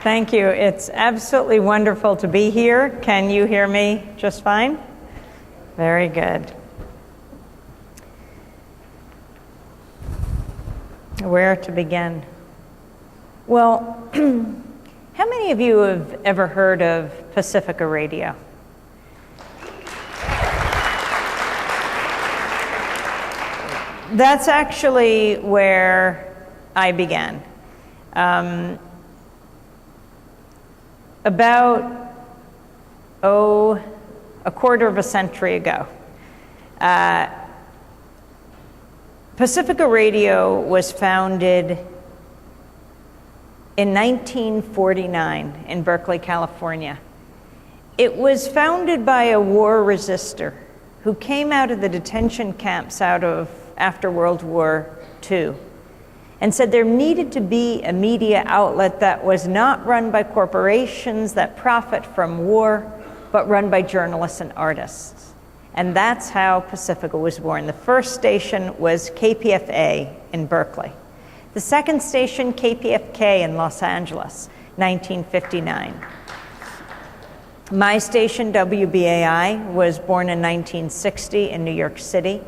Thank you. It's absolutely wonderful to be here. Can you hear me just fine? Very good. Where to begin? Well, how many of you have ever heard of Pacifica Radio? That's actually where I began. About, a quarter of a century ago. Pacifica Radio was founded in 1949 in Berkeley, California. It was founded by a war resister who came out of the detention camps after World War II and said there needed to be a media outlet that was not run by corporations that profit from war, but run by journalists and artists. And that's how Pacifica was born. The first station was KPFA in Berkeley. The second station, KPFK in Los Angeles, 1959. My station, WBAI, was born in 1960 in New York City.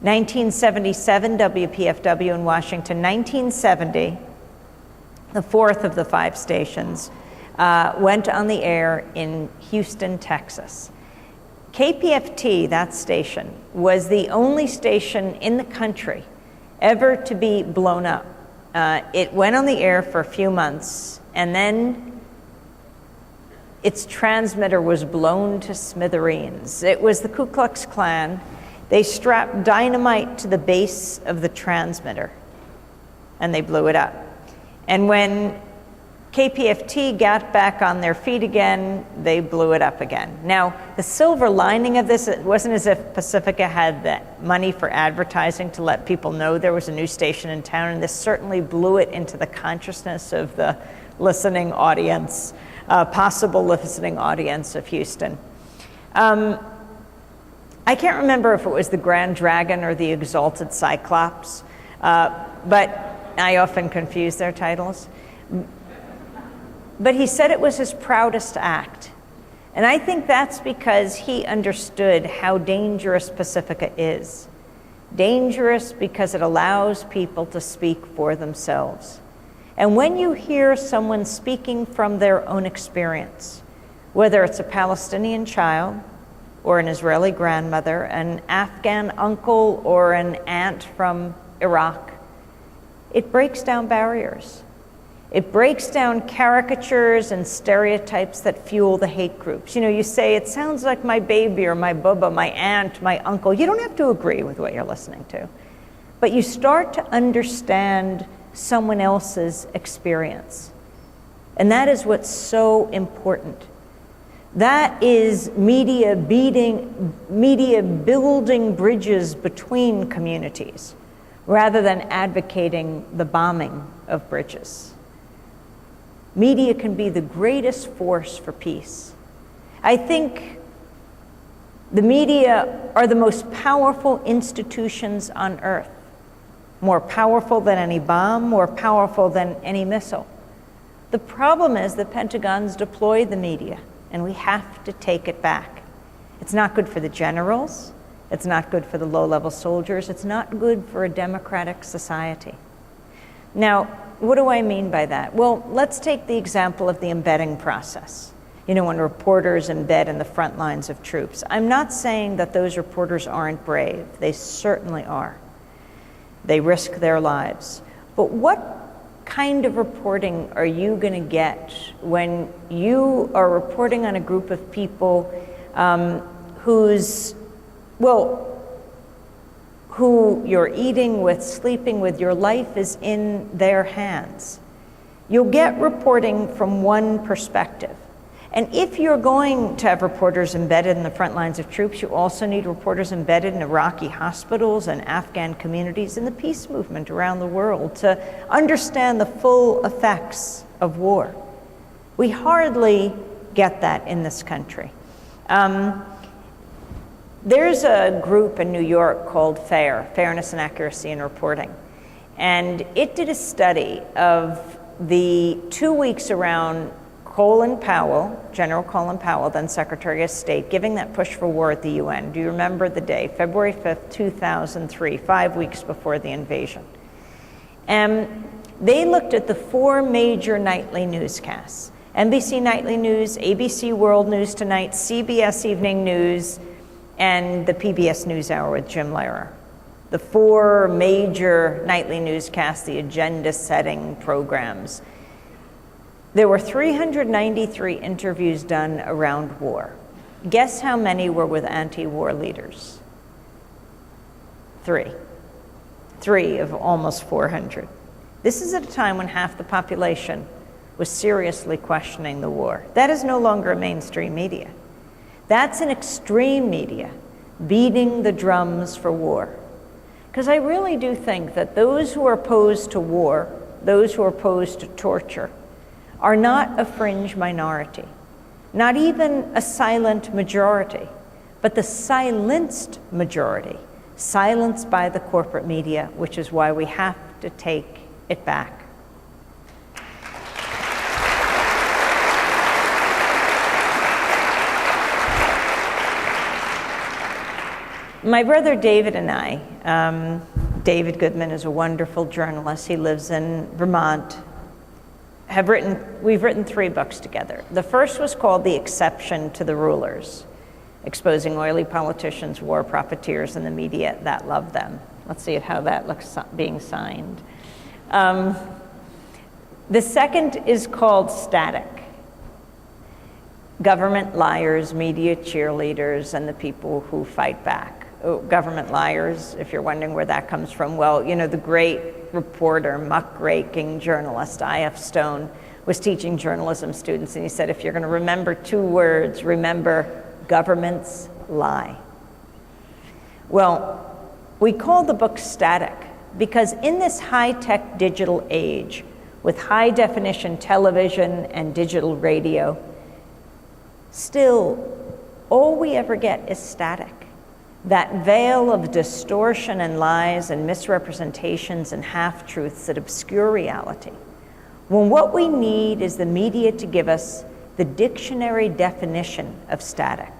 1977, WPFW in Washington. 1970, the fourth of the five stations, went on the air in Houston, Texas. KPFT, that station, was the only station in the country ever to be blown up. It went on the air for a few months, and then its transmitter was blown to smithereens. It was the Ku Klux Klan. They strapped dynamite to the base of the transmitter, and they blew it up. And when KPFT got back on their feet again, they blew it up again. Now, the silver lining of this, it wasn't as if Pacifica had the money for advertising to let people know there was a new station in town, and this certainly blew it into the consciousness of the listening audience, possible listening audience of Houston. I can't remember if it was the Grand Dragon or the Exalted Cyclops, but I often confuse their titles. But he said it was his proudest act. And I think that's because he understood how dangerous Pacifica is. Dangerous because it allows people to speak for themselves. And when you hear someone speaking from their own experience, whether it's a Palestinian child, or an Israeli grandmother, an Afghan uncle, or an aunt from Iraq, it breaks down barriers. It breaks down caricatures and stereotypes that fuel the hate groups. You know, you say, it sounds like my baby or my bubba, my aunt, my uncle. You don't have to agree with what you're listening to. But you start to understand someone else's experience. And that is what's so important. That is media building bridges between communities rather than advocating the bombing of bridges. Media can be the greatest force for peace. I think the media are the most powerful institutions on earth, more powerful than any bomb, more powerful than any missile. The problem is the Pentagon's deployed the media, and we have to take it back. It's not good for the generals. It's not good for the low-level soldiers. It's not good for a democratic society. Now, what do I mean by that? Well, let's take the example of the embedding process. You know, when reporters embed in the front lines of troops. I'm not saying that those reporters aren't brave. They certainly are. They risk their lives. But what kind of reporting are you going to get when you are reporting on a group of people who you're eating with, sleeping with, your life is in their hands? You'll get reporting from one perspective. And if you're going to have reporters embedded in the front lines of troops, you also need reporters embedded in Iraqi hospitals and Afghan communities and the peace movement around the world to understand the full effects of war. We hardly get that in this country. There's a group in New York called FAIR, Fairness and Accuracy in Reporting. And it did a study of the 2 weeks around Colin Powell, General Colin Powell, then Secretary of State, giving that push for war at the UN. Do you remember the day? February 5th, 2003, 5 weeks before the invasion. And they looked at the 4 major nightly newscasts: NBC Nightly News, ABC World News Tonight, CBS Evening News, and the PBS NewsHour with Jim Lehrer. The 4 major nightly newscasts, the agenda-setting programs. There were 393 interviews done around war. Guess how many were with anti-war leaders? 3. 3 of almost 400. This is at a time when half the population was seriously questioning the war. That is no longer a mainstream media. That's an extreme media beating the drums for war. Because I really do think that those who are opposed to war, those who are opposed to torture, are not a fringe minority, not even a silent majority, but the silenced majority, silenced by the corporate media, which is why we have to take it back. My brother David and I, David Goodman is a wonderful journalist. He lives in Vermont. We've written 3 books together. The first was called The Exception to the Rulers, exposing oily politicians, war profiteers, and the media that love them. Let's see how that looks being signed. The second is called Static: Government Liars, Media Cheerleaders, and the People Who Fight Back. Government liars, if you're wondering where that comes from, well, you know, the great reporter, muckraking journalist, I.F. Stone, was teaching journalism students, and he said, if you're going to remember 2 words, remember governments lie. Well, we call the book Static because in this high-tech digital age, with high-definition television and digital radio, still, all we ever get is static. That veil of distortion and lies and misrepresentations and half-truths that obscure reality. When what we need is the media to give us the dictionary definition of static: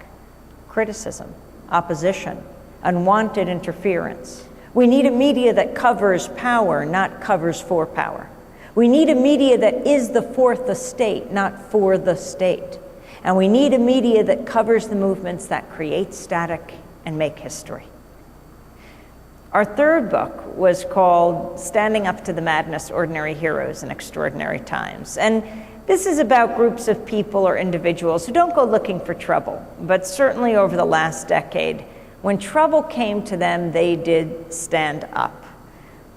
criticism, opposition, unwanted interference. We need a media that covers power, not covers for power. We need a media that is the fourth estate, not for the state. And we need a media that covers the movements that create static and make history. Our third book was called Standing Up to the Madness: Ordinary Heroes in Extraordinary Times. And this is about groups of people or individuals who don't go looking for trouble, but certainly over the last decade, when trouble came to them, they did stand up.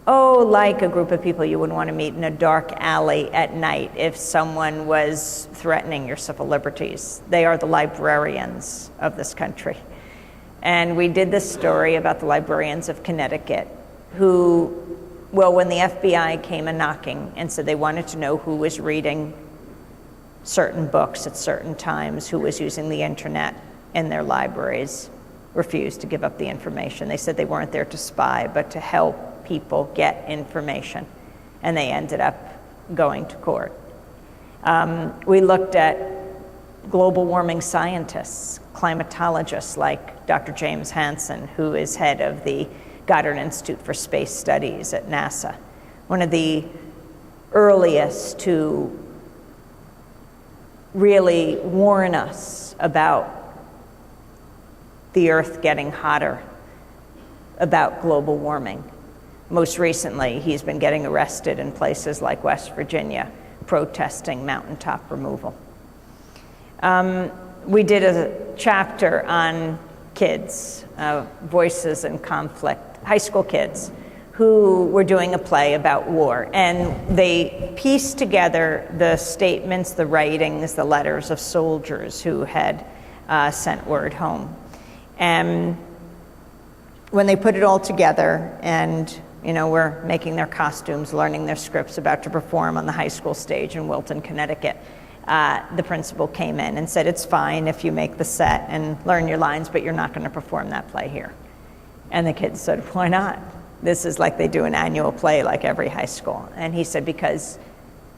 Oh, like a group of people you would want to meet in a dark alley at night if someone was threatening your civil liberties. They are the librarians of this country. And we did this story about the librarians of Connecticut who, well, when the FBI came a-knocking and said they wanted to know who was reading certain books at certain times, who was using the internet in their libraries, refused to give up the information. They said they weren't there to spy, but to help people get information. And they ended up going to court. We looked at global warming scientists, climatologists like Dr. James Hansen, who is head of the Goddard Institute for Space Studies at NASA, one of the earliest to really warn us about the Earth getting hotter, about global warming. Most recently, he's been getting arrested in places like West Virginia, protesting mountaintop removal. We did a chapter on kids, voices in conflict, high school kids, who were doing a play about war. And they pieced together the statements, the writings, the letters of soldiers who had sent word home. And when they put it all together and were making their costumes, learning their scripts, about to perform on the high school stage in Wilton, Connecticut, the principal came in and said, it's fine if you make the set and learn your lines, but you're not going to perform that play here. And the kids said, why not? This is like they do an annual play like every high school. And he said, because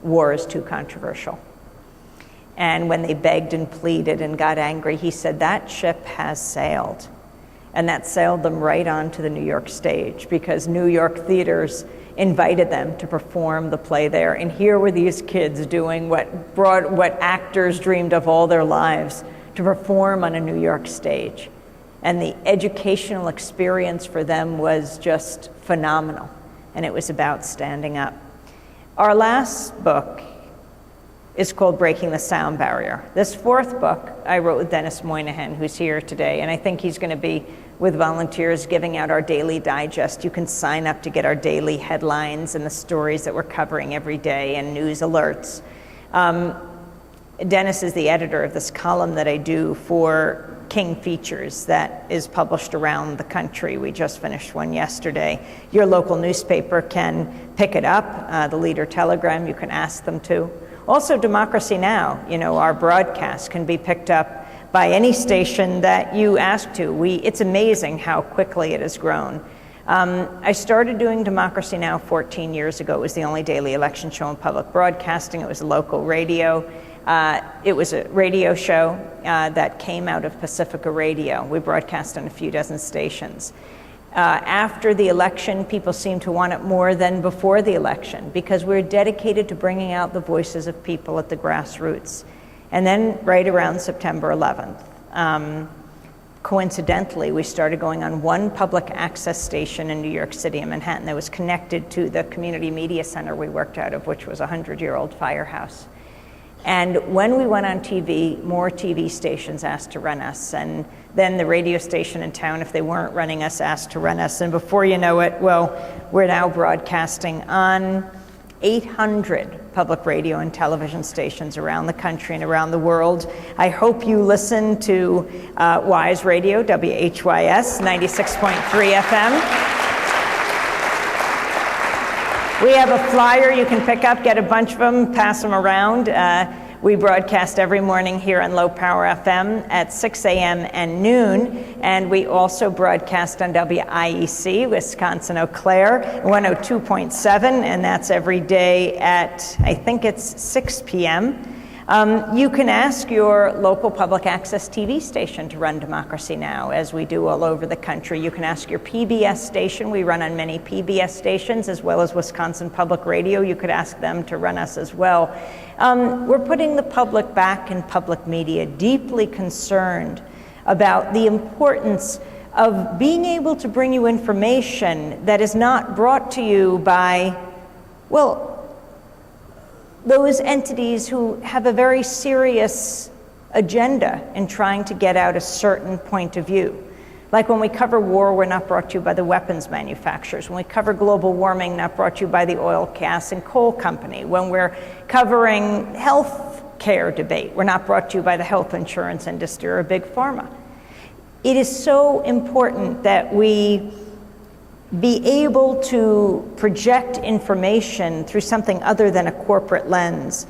war is too controversial. And when they begged and pleaded and got angry, he said, that ship has sailed. And that sailed them right onto the New York stage, because New York theaters invited them to perform the play there. And here were these kids doing what actors dreamed of all their lives, to perform on a New York stage. And the educational experience for them was just phenomenal. And it was about standing up. Our last book is called Breaking the Sound Barrier. This fourth book I wrote with Dennis Moynihan, who's here today, and I think he's going to be with volunteers giving out our daily digest. You can sign up to get our daily headlines and the stories that we're covering every day and news alerts. Dennis is the editor of this column that I do for King Features that is published around the country. We just finished one yesterday. Your local newspaper can pick it up, the Leader Telegram, you can ask them to. Also, Democracy Now!, our broadcast can be picked up by any station that you ask to. It's amazing how quickly it has grown. I started doing Democracy Now! 14 years ago. It was the only daily election show in public broadcasting. It was a local radio. It was a radio show that came out of Pacifica Radio. We broadcast on a few dozen stations. After the election, people seemed to want it more than before the election, because we're dedicated to bringing out the voices of people at the grassroots. And then right around September 11th, coincidentally, we started going on one public access station in New York City and Manhattan that was connected to the community media center we worked out of, which was a 100-year-old firehouse. And when we went on TV, more TV stations asked to run us. And then the radio station in town, if they weren't running us, asked to run us. And before you know it, well, we're now broadcasting on 800 public radio and television stations around the country and around the world. I hope you listen to WISE Radio, WHYS, 96.3 FM. We have a flyer you can pick up, get a bunch of them, pass them around. We broadcast every morning here on Low Power FM at 6 a.m. and noon, and we also broadcast on WIEC, Wisconsin Eau Claire, 102.7, and that's every day at, I think it's 6 p.m. You can ask your local public access TV station to run Democracy Now!, as we do all over the country. You can ask your PBS station. We run on many PBS stations, as well as Wisconsin Public Radio. You could ask them to run us as well. We're putting the public back in public media, deeply concerned about the importance of being able to bring you information that is not brought to you by, well, those entities who have a very serious agenda in trying to get out a certain point of view. Like when we cover war, we're not brought to you by the weapons manufacturers. When we cover global warming, not brought to you by the oil, gas, and coal company. When we're covering health care debate, we're not brought to you by the health insurance industry or big pharma. It is so important that we be able to project information through something other than a corporate lens,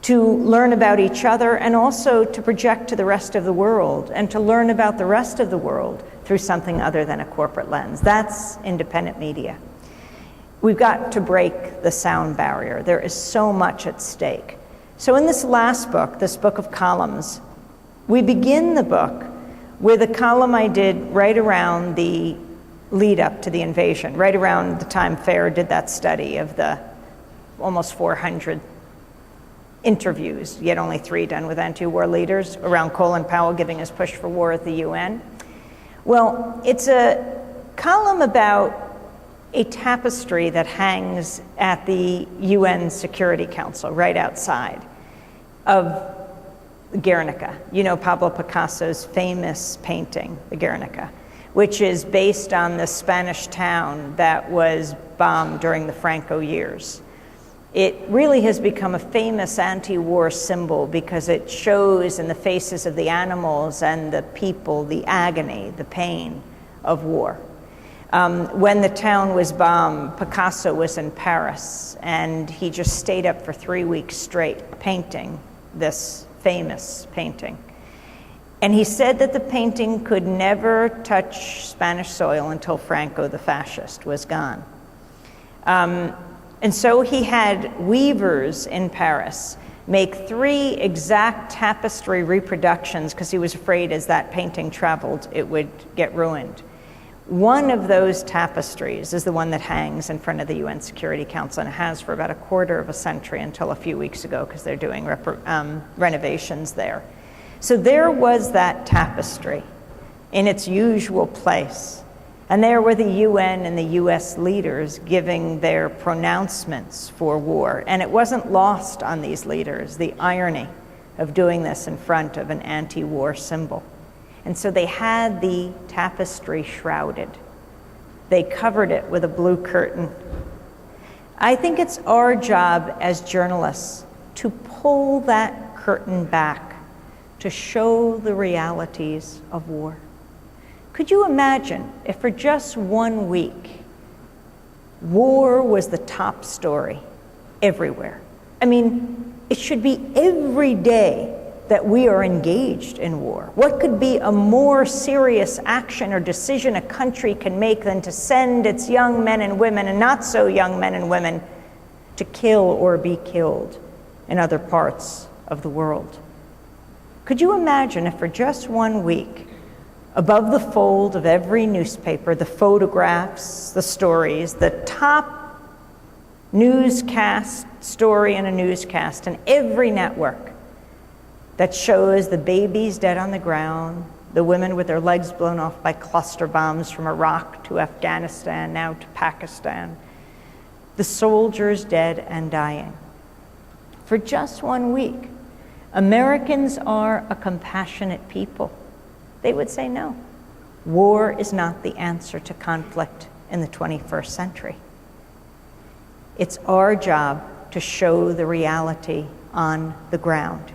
to learn about each other, and also to project to the rest of the world, and to learn about the rest of the world through something other than a corporate lens. That's independent media. We've got to break the sound barrier. There is so much at stake. So in this last book, this book of columns, we begin the book with a column I did right around the lead up to the invasion, right around the time FAIR did that study of the almost 400 interviews, yet only 3 done with anti-war leaders, around Colin Powell giving his push for war at the UN. Well, it's a column about a tapestry that hangs at the UN Security Council right outside of Guernica. You know Pablo Picasso's famous painting, the Guernica, which is based on the Spanish town that was bombed during the Franco years. It really has become a famous anti-war symbol because it shows in the faces of the animals and the people the agony, the pain of war. When the town was bombed, Picasso was in Paris, and he just stayed up for 3 weeks straight painting this famous painting. And he said that the painting could never touch Spanish soil until Franco the fascist was gone. And And so he had weavers in Paris make 3 exact tapestry reproductions because he was afraid as that painting traveled, it would get ruined. One of those tapestries is the one that hangs in front of the UN Security Council, and has for about a quarter of a century until a few weeks ago because they're doing renovations there. So there was that tapestry in its usual place. And there were the UN and the US leaders giving their pronouncements for war. And it wasn't lost on these leaders, the irony of doing this in front of an anti-war symbol. And so they had the tapestry shrouded. They covered it with a blue curtain. I think it's our job as journalists to pull that curtain back, to show the realities of war. Could you imagine if for just 1 week, war was the top story everywhere? I mean, it should be every day that we are engaged in war. What could be a more serious action or decision a country can make than to send its young men and women, and not so young men and women, to kill or be killed in other parts of the world? Could you imagine if for just 1 week, above the fold of every newspaper, the photographs, the stories, the top newscast story in a newscast in every network that shows the babies dead on the ground, the women with their legs blown off by cluster bombs from Iraq to Afghanistan, now to Pakistan, the soldiers dead and dying. For just 1 week, Americans are a compassionate people. They would say no. War is not the answer to conflict in the 21st century. It's our job to show the reality on the ground.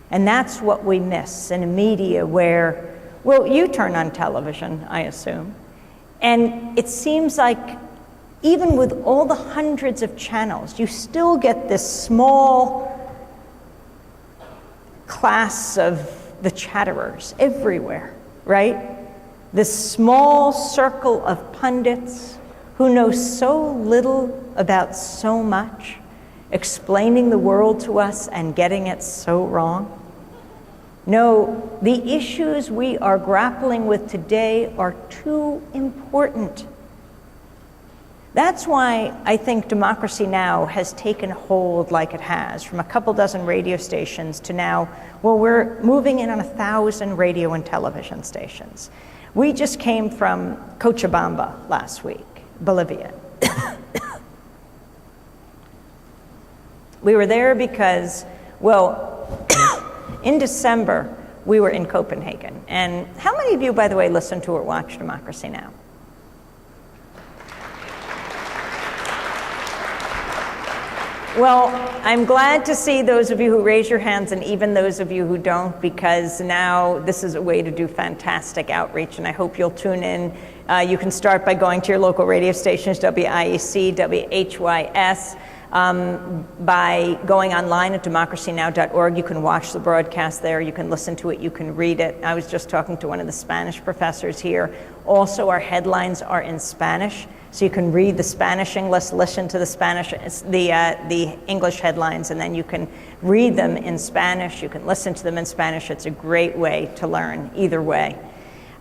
And that's what we miss in a media where, well, you turn on television, I assume, and it seems like even with all the hundreds of channels, you still get this small class of the chatterers everywhere, right? This small circle of pundits who know so little about so much, explaining the world to us and getting it so wrong. No, the issues we are grappling with today are too important. That's why I think Democracy Now! Has taken hold like it has, from a couple dozen radio stations to now, well, we're moving in on 1,000 radio and television stations. We just came from Cochabamba last week, Bolivia. We were there because, well, in December, we were in Copenhagen. And how many of you, by the way, listen to or watch Democracy Now! Well, I'm glad to see those of you who raise your hands and even those of you who don't, because now this is a way to do fantastic outreach, and I hope you'll tune in. You can start by going to your local radio stations, WIEC, WHYS, by going online at democracynow.org. You can watch the broadcast there, you can listen to it, you can read it. I was just talking to one of the Spanish professors here. Also, our headlines are in Spanish, so you can read the Spanish English, listen to the English headlines, and then you can read them in Spanish. You can listen to them in Spanish. It's a great way to learn either way.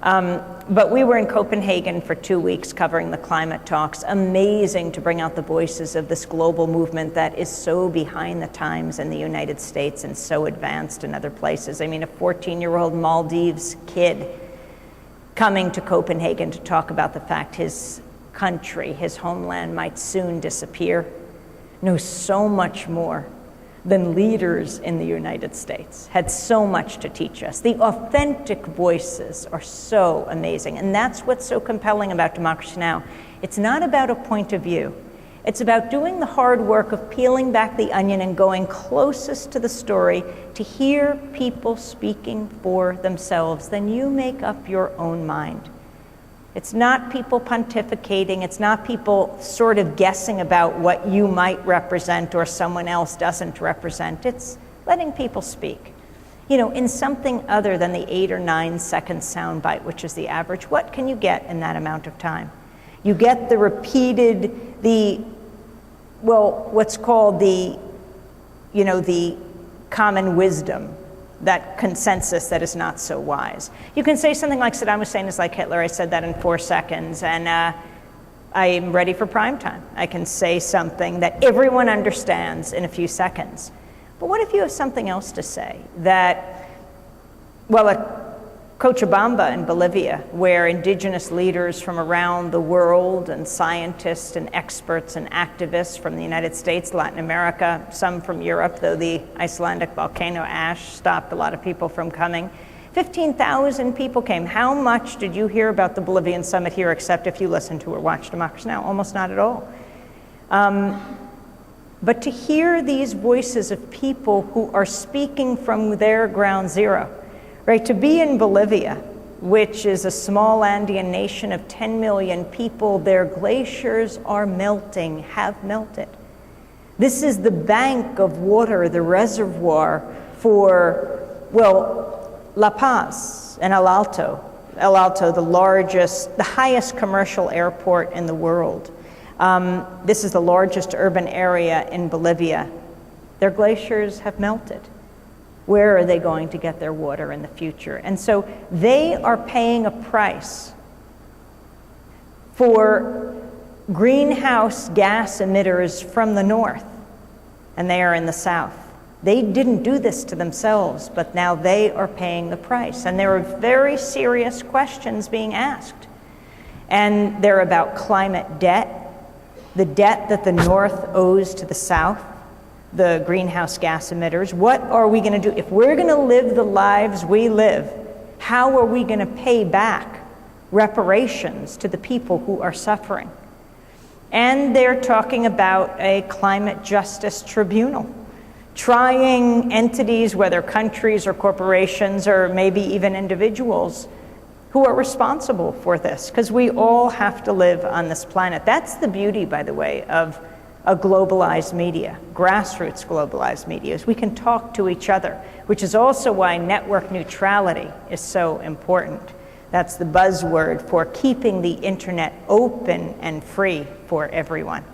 But we were in Copenhagen for 2 weeks covering the climate talks. Amazing to bring out the voices of this global movement that is so behind the times in the United States and so advanced in other places. I mean, a 14-year-old Maldives kid coming to Copenhagen to talk about the fact his country, his homeland, might soon disappear, knows so much more than leaders in the United States, had so much to teach us. The authentic voices are so amazing, and that's what's so compelling about Democracy Now! It's not about a point of view. It's about doing the hard work of peeling back the onion and going closest to the story to hear people speaking for themselves. Then you make up your own mind. It's not people pontificating, it's not people sort of guessing about what you might represent or someone else doesn't represent. It's letting people speak. You know, in something other than the 8 or 9 second soundbite, which is the average, what can you get in that amount of time? You get the repeated, the well, what's called the common wisdom, that consensus that is not so wise. You can say something like Saddam Hussein is like Hitler. I said that in 4 seconds, and I'm ready for prime time. I can say something that everyone understands in a few seconds. But what if you have something else to say that, well, at Cochabamba in Bolivia, where indigenous leaders from around the world and scientists and experts and activists from the United States, Latin America, some from Europe, though the Icelandic volcano ash stopped a lot of people from coming. 15,000 people came. How much did you hear about the Bolivian summit here, except if you listened to or watched Democracy Now? Almost not at all. But to hear these voices of people who are speaking from their ground zero, right? To be in Bolivia, which is a small Andean nation of 10 million people, their glaciers are melting, have melted. This is the bank of water, the reservoir for, well, La Paz and El Alto. El Alto, the highest commercial airport in the world. This is the largest urban area in Bolivia. Their glaciers have melted. Where are they going to get their water in the future? And so they are paying a price for greenhouse gas emitters from the north, and they are in the south. They didn't do this to themselves, but now they are paying the price. And there are very serious questions being asked. And they're about climate debt, the debt that the north owes to the south, the greenhouse gas emitters. What are we going to do? If we're going to live the lives we live, how are we going to pay back reparations to the people who are suffering? And they're talking about a climate justice tribunal, trying entities, whether countries or corporations or maybe even individuals, who are responsible for this, because we all have to live on this planet. That's the beauty, by the way, of a globalized media, grassroots globalized media, is we can talk to each other, which is also why network neutrality is so important. That's the buzzword for keeping the internet open and free for everyone.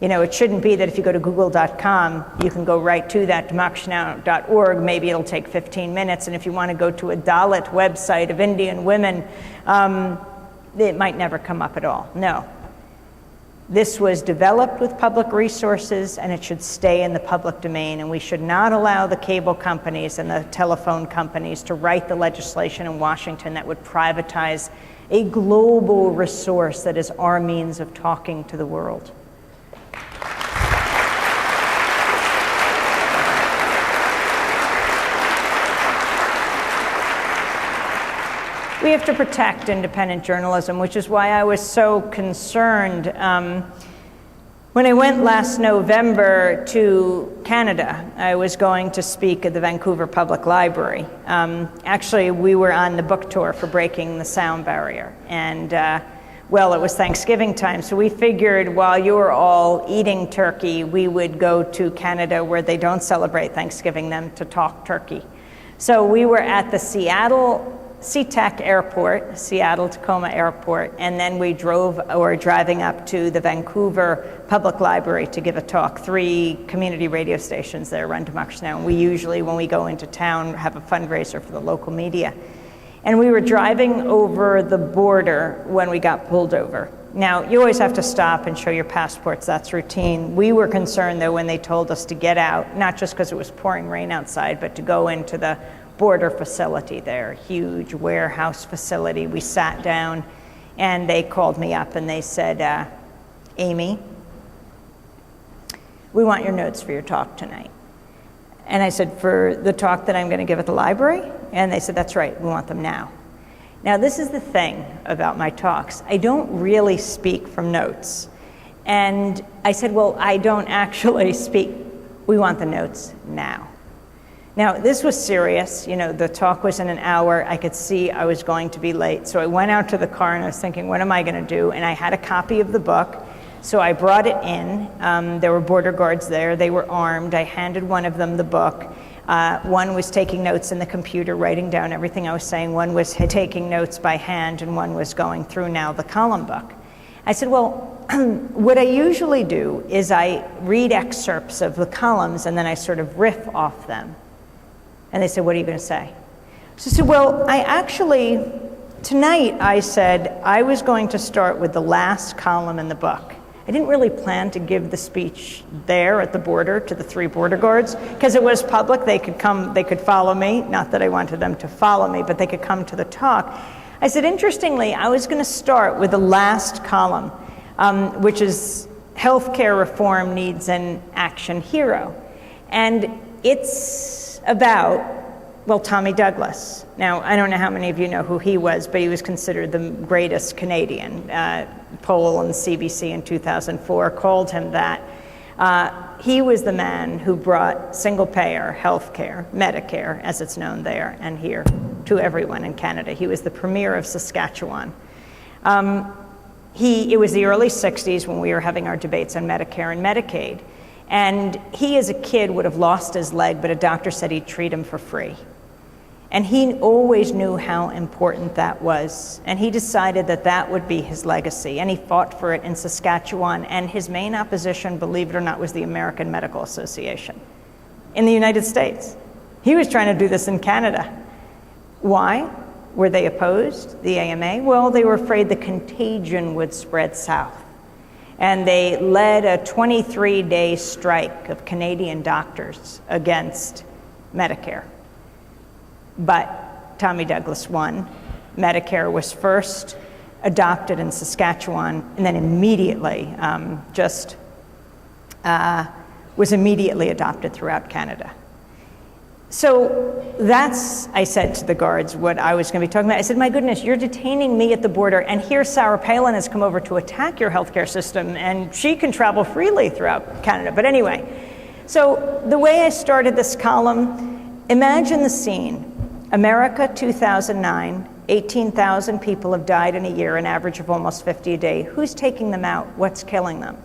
You know, it shouldn't be that if you go to google.com, you can go right to that, democracynow.org, maybe it'll take 15 minutes, and if you want to go to a Dalit website of Indian women, it might never come up at all. No. This was developed with public resources, and it should stay in the public domain, and we should not allow the cable companies and the telephone companies to write the legislation in Washington that would privatize a global resource that is our means of talking to the world. We have to protect independent journalism, which is why I was so concerned when I went last November to Canada. I was going to speak at the Vancouver Public Library. Actually, we were on the book tour for Breaking the Sound Barrier, and well, it was Thanksgiving time, so we figured while you were all eating turkey, we would go to Canada where they don't celebrate Thanksgiving, then to talk turkey. So we were at the SeaTac Airport, Seattle-Tacoma Airport, and then we were driving up to the Vancouver Public Library to give a talk. 3 community radio stations there run Democracy Now! And we usually, when we go into town, have a fundraiser for the local media. And we were driving over the border when we got pulled over. Now, you always have to stop and show your passports, that's routine. We were concerned, though, when they told us to get out, not just because it was pouring rain outside, but to go into the border facility there, huge warehouse facility. We sat down, and they called me up, and they said, Amy, we want your notes for your talk tonight. And I said, for the talk that I'm going to give at the library? And they said, that's right, we want them now. Now, this is the thing about my talks. I don't really speak from notes. And I said, well, I don't actually speak. We want the notes now. Now, this was serious. You know, the talk was in an hour. I could see I was going to be late. So I went out to the car and I was thinking, what am I going to do? And I had a copy of the book. So I brought it in. There were border guards there. They were armed. I handed one of them the book. One was taking notes in the computer, writing down everything I was saying. One was taking notes by hand, and one was going through now the column book. I said, well, what I usually do is I read excerpts of the columns and then I sort of riff off them. And they said, what are you going to say? So I said, well, tonight I said I was going to start with the last column in the book. I didn't really plan to give the speech there at the border to the 3 border guards, because it was public. They could come, they could follow me. Not that I wanted them to follow me, but they could come to the talk. I said, interestingly, I was going to start with the last column, which is Healthcare Reform Needs an Action Hero. And it's about, well, Tommy Douglas. Now, I don't know how many of you know who he was, but he was considered the greatest Canadian. Poll on CBC in 2004 called him that. He was the man who brought single-payer health care, Medicare, as it's known there and here, to everyone in Canada. He was the premier of Saskatchewan. It was the early 60s when we were having our debates on Medicare and Medicaid. And he, as a kid, would have lost his leg, but a doctor said he'd treat him for free. And he always knew how important that was. And he decided that that would be his legacy. And he fought for it in Saskatchewan. And his main opposition, believe it or not, was the American Medical Association in the United States. He was trying to do this in Canada. Why were they opposed, the AMA? Well, they were afraid the contagion would spread south. And they led a 23-day strike of Canadian doctors against Medicare. But Tommy Douglas won. Medicare was first adopted in Saskatchewan, and then immediately was immediately adopted throughout Canada. So that's, I said to the guards, what I was going to be talking about. I said, my goodness, you're detaining me at the border, and here Sarah Palin has come over to attack your healthcare system, and she can travel freely throughout Canada. But anyway, so the way I started this column, imagine the scene. America, 2009, 18,000 people have died in a year, an average of almost 50 a day. Who's taking them out? What's killing them?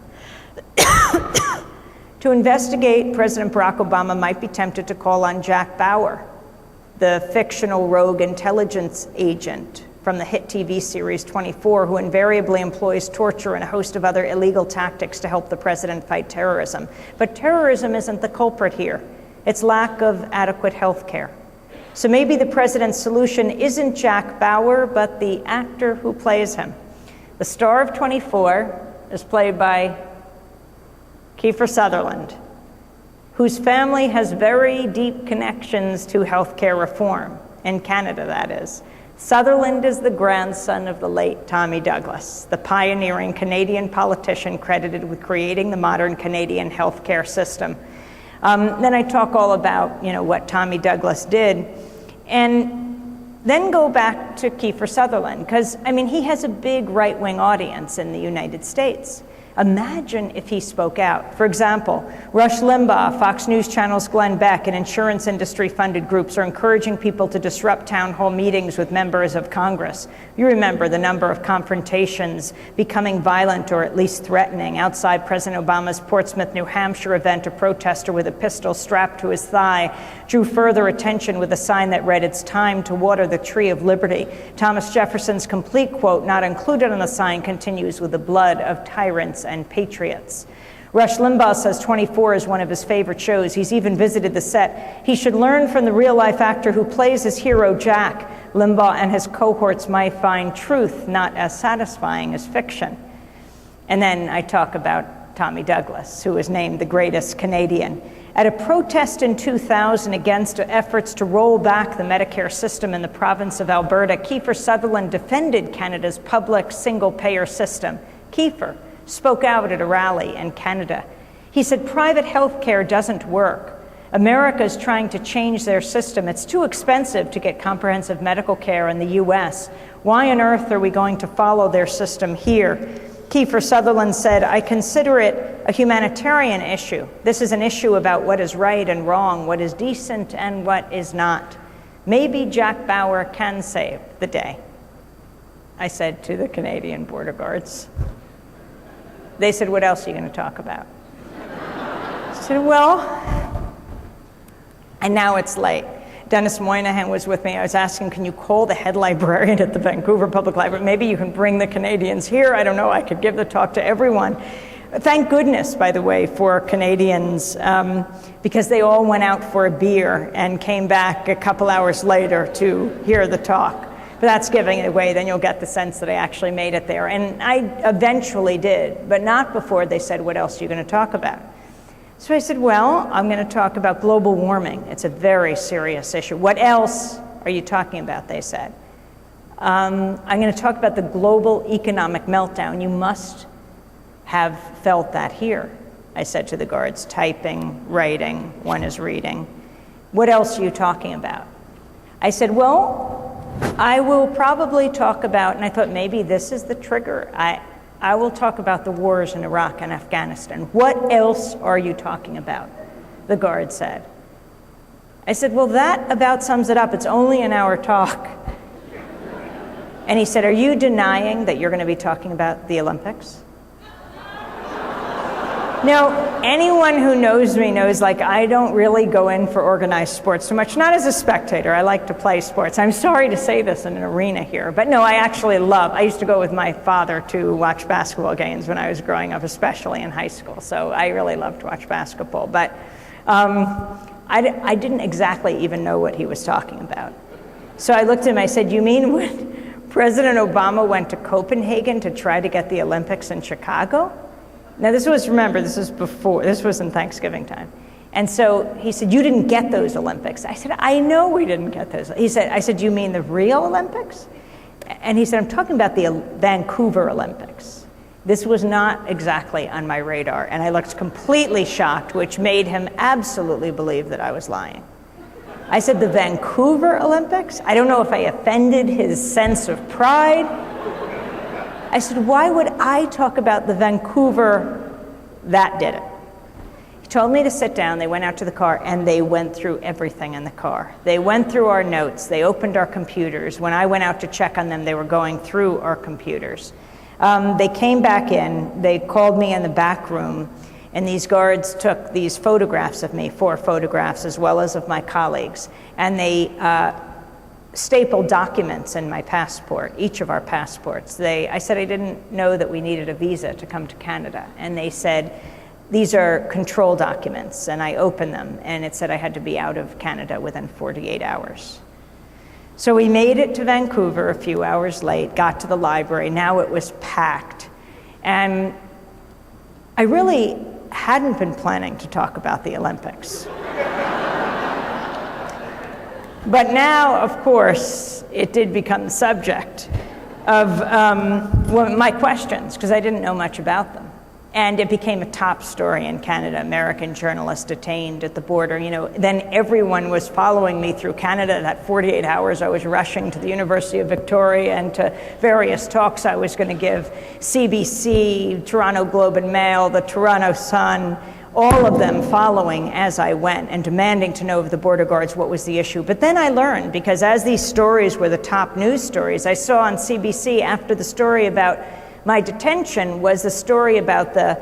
To investigate, President Barack Obama might be tempted to call on Jack Bauer, the fictional rogue intelligence agent from the hit TV series 24, who invariably employs torture and a host of other illegal tactics to help the president fight terrorism. But terrorism isn't the culprit here. It's lack of adequate health care. So maybe the president's solution isn't Jack Bauer, but the actor who plays him. The star of 24 is played by Kiefer Sutherland, whose family has very deep connections to healthcare reform, in Canada, that is. Sutherland is the grandson of the late Tommy Douglas, the pioneering Canadian politician credited with creating the modern Canadian healthcare system. Then I talk all about, what Tommy Douglas did, and then go back to Kiefer Sutherland, because, he has a big right-wing audience in the United States. Imagine if he spoke out. For example, Rush Limbaugh, Fox News Channel's Glenn Beck, and insurance industry-funded groups are encouraging people to disrupt town hall meetings with members of Congress. You remember the number of confrontations becoming violent or at least threatening. Outside President Obama's Portsmouth, New Hampshire event, a protester with a pistol strapped to his thigh drew further attention with a sign that read, "It's time to water the tree of liberty." Thomas Jefferson's complete quote, not included on the sign, continues with the blood of tyrants and patriots. Rush Limbaugh says 24 is one of his favorite shows. He's even visited the set. He should learn from the real-life actor who plays his hero, Jack. Limbaugh and his cohorts might find truth not as satisfying as fiction. And then I talk about Tommy Douglas, who was named the greatest Canadian. At a protest in 2000 against efforts to roll back the Medicare system in the province of Alberta, Kiefer Sutherland defended Canada's public single-payer system. Kiefer spoke out at a rally in Canada. He said, private health care doesn't work. America is trying to change their system. It's too expensive to get comprehensive medical care in the US. Why on earth are we going to follow their system here? Kiefer Sutherland said, I consider it a humanitarian issue. This is an issue about what is right and wrong, what is decent and what is not. Maybe Jack Bauer can save the day, I said to the Canadian border guards. They said, what else are you going to talk about? I said, well, and now it's late. Dennis Moynihan was with me. I was asking, can you call the head librarian at the Vancouver Public Library? Maybe you can bring the Canadians here. I don't know. I could give the talk to everyone. Thank goodness, by the way, for Canadians, because they all went out for a beer and came back a couple hours later to hear the talk. But that's giving it away. Then you'll get the sense that I actually made it there. And I eventually did, but not before they said, what else are you going to talk about? So I said, well, I'm going to talk about global warming. It's a very serious issue. What else are you talking about, they said. I'm going to talk about the global economic meltdown. You must have felt that here, I said to the guards, typing, writing, one is reading. What else are you talking about? I said, well, I will probably talk about, and I thought maybe this is the trigger, I will talk about the wars in Iraq and Afghanistan. What else are you talking about? The guard said. I said, well, that about sums it up. It's only an hour talk. And he said, are you denying that you're going to be talking about the Olympics? Now, anyone who knows me knows, like, I don't really go in for organized sports too much. Not as a spectator. I like to play sports. I'm sorry to say this in an arena here, but no, I actually I used to go with my father to watch basketball games when I was growing up, especially in high school. So I really loved to watch basketball. But I didn't exactly even know what he was talking about. So I looked at him, I said, you mean when President Obama went to Copenhagen to try to get the Olympics in Chicago? Now this was in Thanksgiving time. And so he said, you didn't get those Olympics. I said, I know we didn't get those. I said, you mean the Rio Olympics? And he said, I'm talking about the Vancouver Olympics. This was not exactly on my radar. And I looked completely shocked, which made him absolutely believe that I was lying. I said, the Vancouver Olympics? I don't know if I offended his sense of pride. I said, why would I talk about the Vancouver? That did it. He told me to sit down. They went out to the car, and they went through everything in the car. They went through our notes. They opened our computers. When I went out to check on them, they were going through our computers. They came back in. They called me in the back room, and these guards took these photographs of me, 4 photographs, as well as of my colleagues, and they stapled documents in my passport, each of our passports. I said I didn't know that we needed a visa to come to Canada. And they said, these are control documents. And I opened them, and it said I had to be out of Canada within 48 hours. So we made it to Vancouver a few hours late, got to the library. Now it was packed. And I really hadn't been planning to talk about the Olympics. But now, of course, it did become the subject of my questions, because I didn't know much about them. And it became a top story in Canada, American journalist detained at the border. Then everyone was following me through Canada. That 48 hours, I was rushing to the University of Victoria and to various talks I was going to give. CBC, Toronto Globe and Mail, the Toronto Sun, all of them following as I went and demanding to know of the border guards what was the issue. But then I learned, because as these stories were the top news stories, I saw on CBC after the story about my detention was the story about the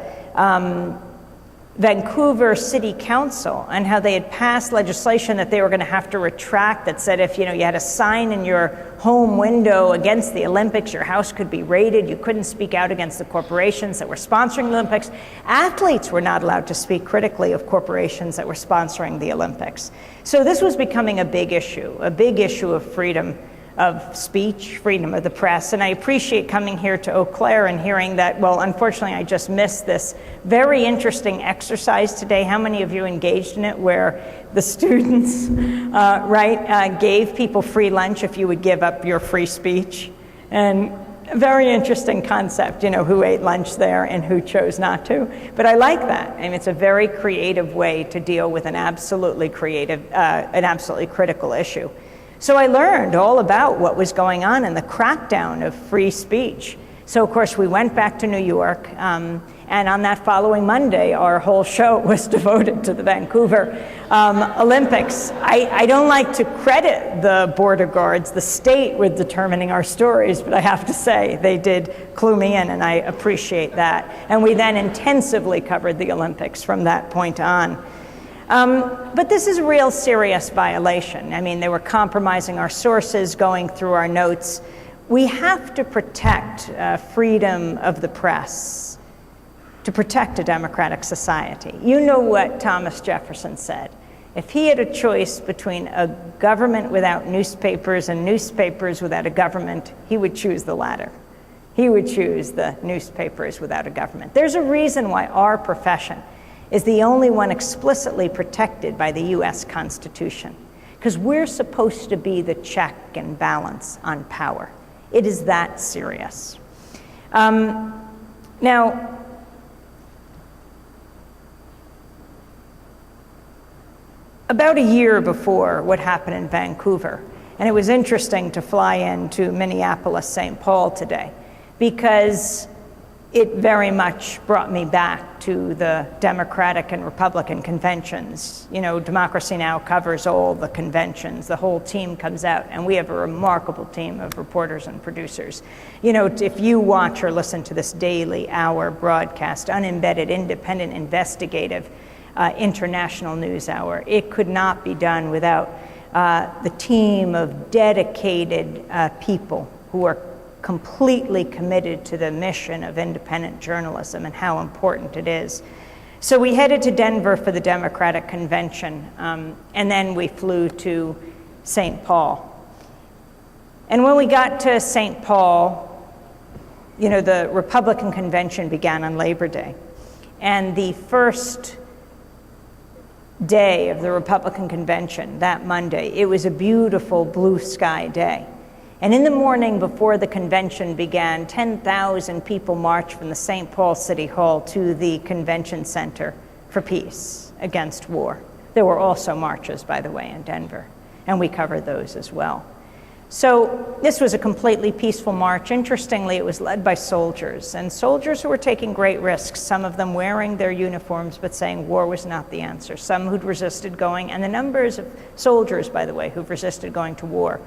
Vancouver City Council and how they had passed legislation that they were going to have to retract that said if you had a sign in your home window against the Olympics, your house could be raided. You couldn't speak out against the corporations that were sponsoring the Olympics. Athletes were not allowed to speak critically of corporations that were sponsoring the Olympics. So this was becoming a big issue of freedom of speech, freedom of the press. And I appreciate coming here to Eau Claire and hearing that, well, unfortunately, I just missed this very interesting exercise today. How many of you engaged in it, where the students, gave people free lunch if you would give up your free speech? And a very interesting concept, who ate lunch there and who chose not to. But I like that. I mean, it's a very creative way to deal with an absolutely critical issue. So I learned all about what was going on in the crackdown of free speech. So, of course, we went back to New York, and on that following Monday, our whole show was devoted to the Vancouver Olympics. I don't like to credit the border guards, the state, with determining our stories, but I have to say they did clue me in, and I appreciate that. And we then intensively covered the Olympics from that point on. But this is a real serious violation. I mean, they were compromising our sources, going through our notes. We have to protect freedom of the press to protect a democratic society. You know what Thomas Jefferson said. If he had a choice between a government without newspapers and newspapers without a government, he would choose the latter. He would choose the newspapers without a government. There's a reason why our profession is the only one explicitly protected by the US Constitution, because we're supposed to be the check and balance on power. It is that serious. Now, about a year before what happened in Vancouver, and it was interesting to fly into Minneapolis, St. Paul today, because it very much brought me back to the Democratic and Republican conventions. You know, Democracy Now! Covers all the conventions. The whole team comes out, and we have a remarkable team of reporters and producers. You know, if you watch or listen to this daily hour broadcast, unembedded, independent, investigative, international news hour, it could not be done without the team of dedicated people who are completely committed to the mission of independent journalism and how important it is. So we headed to Denver for the Democratic Convention, and then we flew to St. Paul. And when we got to St. Paul, you know, the Republican convention began on Labor Day. And the first day of the Republican convention, that Monday, it was a beautiful blue sky day. And in the morning before the convention began, 10,000 people marched from the St. Paul City Hall to the convention center for peace against war. There were also marches, by the way, in Denver, and we covered those as well. So this was a completely peaceful march. Interestingly, it was led by soldiers, and soldiers who were taking great risks, some of them wearing their uniforms but saying war was not the answer, some who'd resisted going, and the numbers of soldiers, by the way, who've resisted going to war,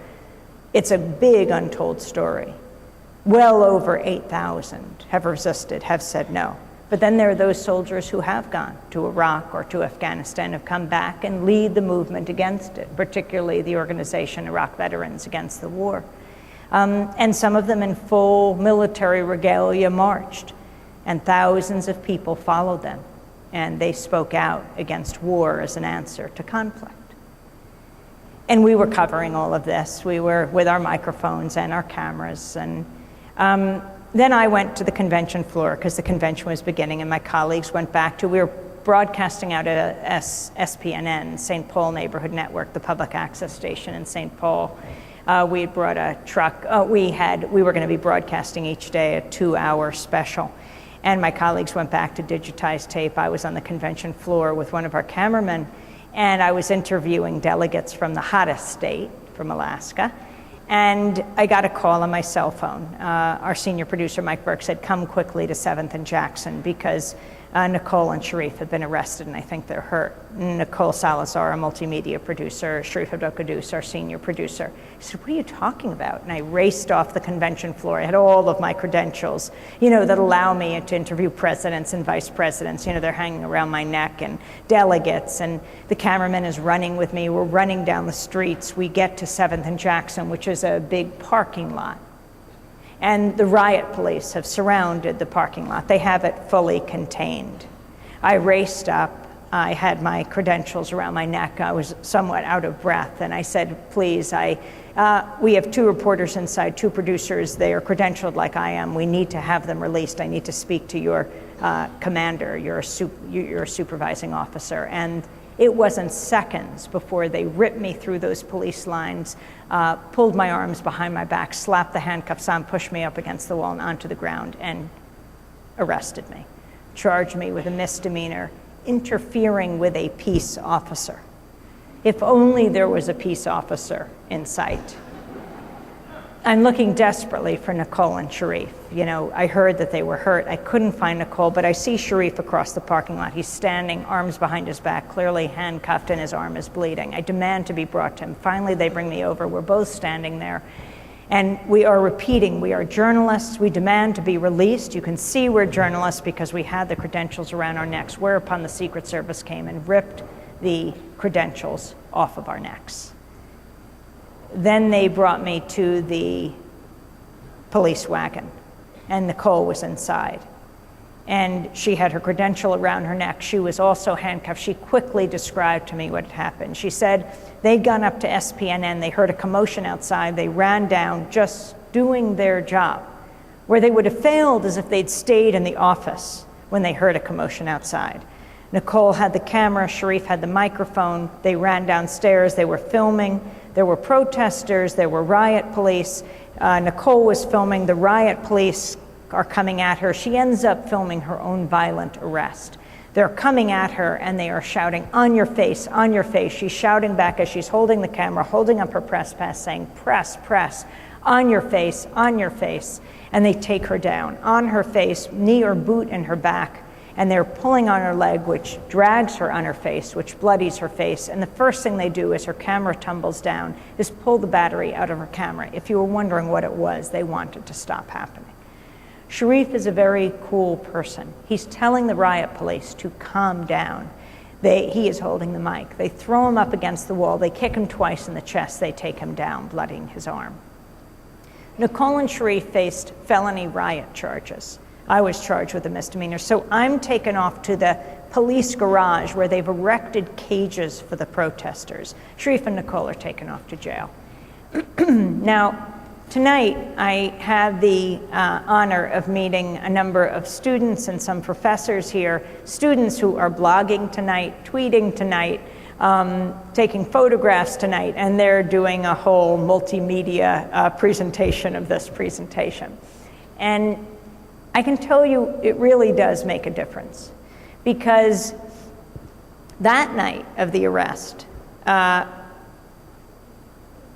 it's a big untold story. Well over 8,000 have resisted, have said no. But then there are those soldiers who have gone to Iraq or to Afghanistan, have come back and lead the movement against it, particularly the organization Iraq Veterans Against the War. And some of them in full military regalia marched, and thousands of people followed them, and they spoke out against war as an answer to conflict. And we were covering all of this. We were with our microphones and our cameras. And then I went to the convention floor because the convention was beginning, and my colleagues went back to, we were broadcasting out at SPNN, St. Paul Neighborhood Network, the public access station in St. Paul. We had brought a truck. We were going to be broadcasting each day a 2-hour special. And my colleagues went back to digitize tape. I was on the convention floor with one of our cameramen, and I was interviewing delegates from the hottest state, from Alaska. And I got a call on my cell phone. Our senior producer, Mike Burke, said, come quickly to 7th and Jackson because Nicole and Sharif have been arrested and I think they're hurt. Nicole Salazar, our multimedia producer, Sharif Abdel-Qaddous, our senior producer. He said, what are you talking about? And I raced off the convention floor. I had all of my credentials, you know, that allow me to interview presidents and vice presidents. You know, they're hanging around my neck, and delegates, and the cameraman is running with me. We're running down the streets. We get to 7th and Jackson, which is a big parking lot. And the riot police have surrounded the parking lot. They have it fully contained. I raced up. I had my credentials around my neck. I was somewhat out of breath. And I said, please, we have 2 reporters inside, 2 producers. They are credentialed like I am. We need to have them released. I need to speak to your commander, your supervising officer. And it wasn't seconds before they ripped me through those police lines, pulled my arms behind my back, slapped the handcuffs on, pushed me up against the wall and onto the ground, and arrested me, charged me with a misdemeanor, interfering with a peace officer. If only there was a peace officer in sight. I'm looking desperately for Nicole and Sharif. You know, I heard that they were hurt. I couldn't find Nicole, but I see Sharif across the parking lot. He's standing, arms behind his back, clearly handcuffed, and his arm is bleeding. I demand to be brought to him. Finally, they bring me over. We're both standing there. And we are repeating, we are journalists. We demand to be released. You can see we're journalists because we had the credentials around our necks, whereupon the Secret Service came and ripped the credentials off of our necks. Then they brought me to the police wagon, and Nicole was inside. And she had her credential around her neck. She was also handcuffed. She quickly described to me what had happened. She said they'd gone up to SPNN, they heard a commotion outside, they ran down just doing their job. Where they would have failed is if they'd stayed in the office when they heard a commotion outside. Nicole had the camera, Sharif had the microphone, they ran downstairs, they were filming, there were protesters, there were riot police. Nicole was filming, the riot police are coming at her. She ends up filming her own violent arrest. They're coming at her and they are shouting, "On your face, on your face." She's shouting back as she's holding the camera, holding up her press pass, saying, "Press, press, on your face, on your face." And they take her down, on her face, knee or boot in her back, and they're pulling on her leg, which drags her on her face, which bloodies her face. And the first thing they do as her camera tumbles down is pull the battery out of her camera. If you were wondering what it was, they wanted to stop happening. Sharif is a very cool person. He's telling the riot police to calm down. He is holding the mic. They throw him up against the wall. They kick him twice in the chest. They take him down, bloodying his arm. Nicole and Sharif faced felony riot charges. I was charged with a misdemeanor. So I'm taken off to the police garage where they've erected cages for the protesters. Sharif and Nicole are taken off to jail. Now, tonight, I had the honor of meeting a number of students and some professors here, students who are blogging tonight, tweeting tonight, taking photographs tonight, and they're doing a whole multimedia presentation of this presentation. And I can tell you it really does make a difference, because that night of the arrest,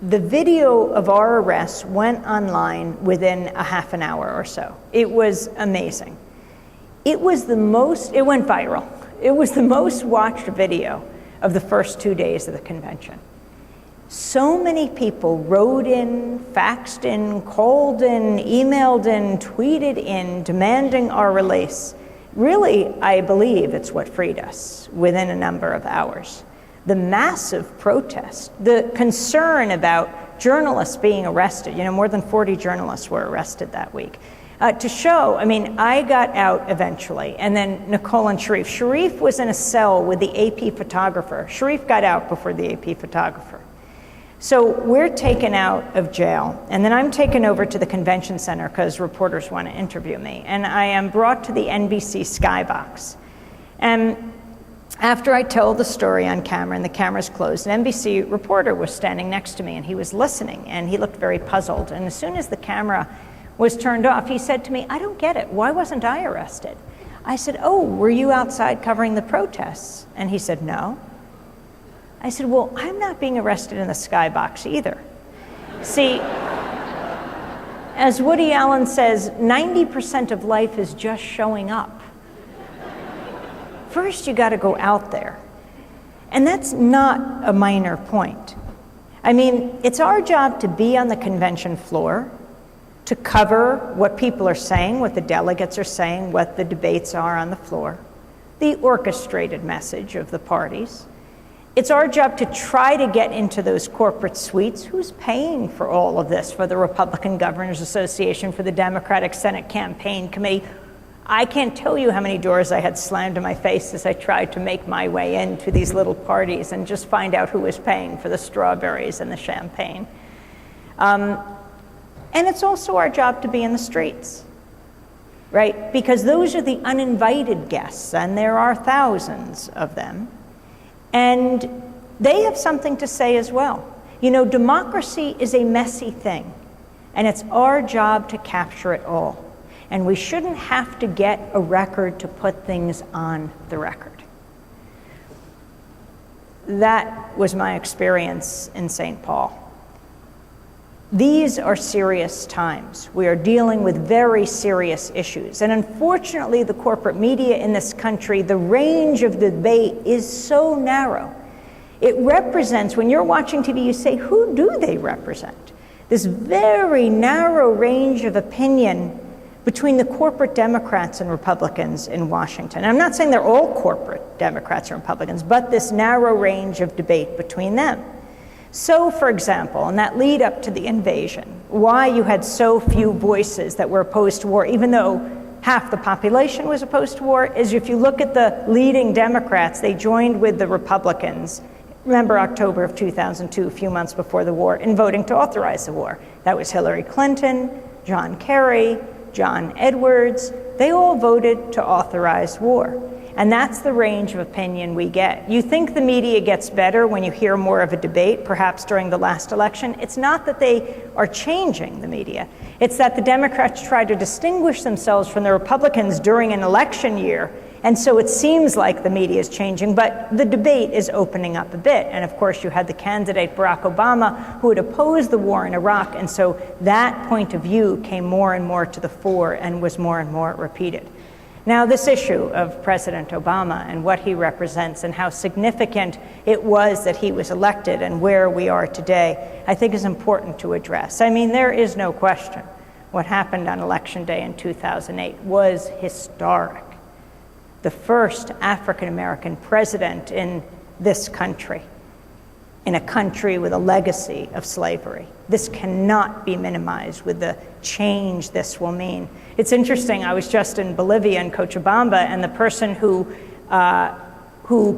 the video of our arrest went online within a half an hour or so. It was amazing. It went viral. It was the most watched video of the first 2 days of the convention. So many people wrote in, faxed in, called in, emailed in, tweeted in, demanding our release. Really, I believe it's what freed us within a number of hours. The massive protest, the concern about journalists being arrested, more than 40 journalists were arrested that week. To show, I got out eventually, and then Nicole and Sharif. Sharif was in a cell with the AP photographer. Sharif got out before the AP photographer. So we're taken out of jail, and then I'm taken over to the convention center because reporters want to interview me, and I am brought to the NBC skybox. And after I told the story on camera and the camera's closed, an NBC reporter was standing next to me, and he was listening, and he looked very puzzled. And as soon as the camera was turned off, he said to me, "I don't get it. Why wasn't I arrested?" I said, "Oh, were you outside covering the protests?" And he said, "No." I said, "Well, I'm not being arrested in the skybox either." See, as Woody Allen says, 90% of life is just showing up. First, you got to go out there. And that's not a minor point. It's our job to be on the convention floor, to cover what people are saying, what the delegates are saying, what the debates are on the floor, the orchestrated message of the parties. It's our job to try to get into those corporate suites. Who's paying for all of this? For the Republican Governors Association, for the Democratic Senate Campaign Committee? I can't tell you how many doors I had slammed in my face as I tried to make my way into these little parties and just find out who was paying for the strawberries and the champagne. And it's also our job to be in the streets, right? Because those are the uninvited guests, and there are thousands of them. And they have something to say as well. Democracy is a messy thing, and it's our job to capture it all. And we shouldn't have to get a record to put things on the record. That was my experience in St. Paul. These are serious times. We are dealing with very serious issues. And unfortunately, the corporate media in this country, the range of debate is so narrow. It represents, when you're watching TV, you say, who do they represent? This very narrow range of opinion between the corporate Democrats and Republicans in Washington. And I'm not saying they're all corporate Democrats and Republicans, but this narrow range of debate between them. So, for example, in that lead up to the invasion, why you had so few voices that were opposed to war, even though half the population was opposed to war, is if you look at the leading Democrats, they joined with the Republicans. Remember October of 2002, a few months before the war, in voting to authorize the war. That was Hillary Clinton, John Kerry, John Edwards. They all voted to authorize war. And that's the range of opinion we get. You think the media gets better when you hear more of a debate, perhaps during the last election. It's not that they are changing the media. It's that the Democrats try to distinguish themselves from the Republicans during an election year. And so it seems like the media is changing, but the debate is opening up a bit. And of course, you had the candidate Barack Obama who had opposed the war in Iraq. And so that point of view came more and more to the fore and was more and more repeated. Now, this issue of President Obama and what he represents and how significant it was that he was elected and where we are today, I think is important to address. I mean, there is no question what happened on Election Day in 2008 was historic. The first African-American president in this country, in a country with a legacy of slavery. This cannot be minimized with the change this will mean. It's interesting, I was just in Bolivia in Cochabamba, and the person who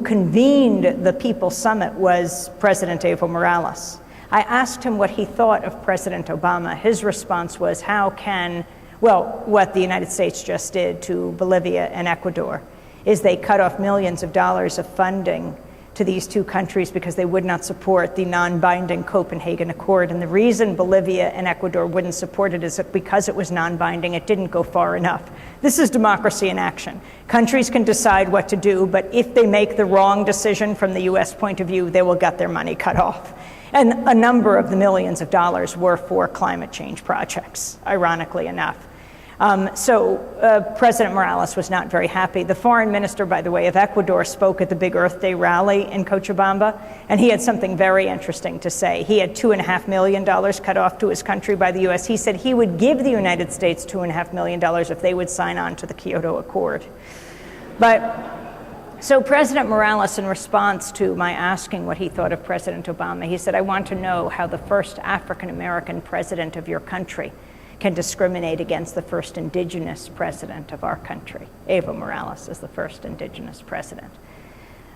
convened the People's Summit was President Evo Morales. I asked him what he thought of President Obama. His response was, what the United States just did to Bolivia and Ecuador is they cut off millions of dollars of funding to these two countries because they would not support the non-binding Copenhagen Accord. And the reason Bolivia and Ecuador wouldn't support it is that because it was non-binding, it didn't go far enough. This is democracy in action. Countries can decide what to do, but if they make the wrong decision from the US point of view, they will get their money cut off. And a number of the millions of dollars were for climate change projects, ironically enough. President Morales was not very happy. The foreign minister, by the way, of Ecuador spoke at the big Earth Day rally in Cochabamba, and he had something very interesting to say. He had $2.5 million cut off to his country by the US. He said he would give the United States $2.5 million if they would sign on to the Kyoto Accord. So President Morales, in response to my asking what he thought of President Obama, he said, I want to know how the first African-American president of your country can discriminate against the first indigenous president of our country. Evo Morales is the first indigenous president.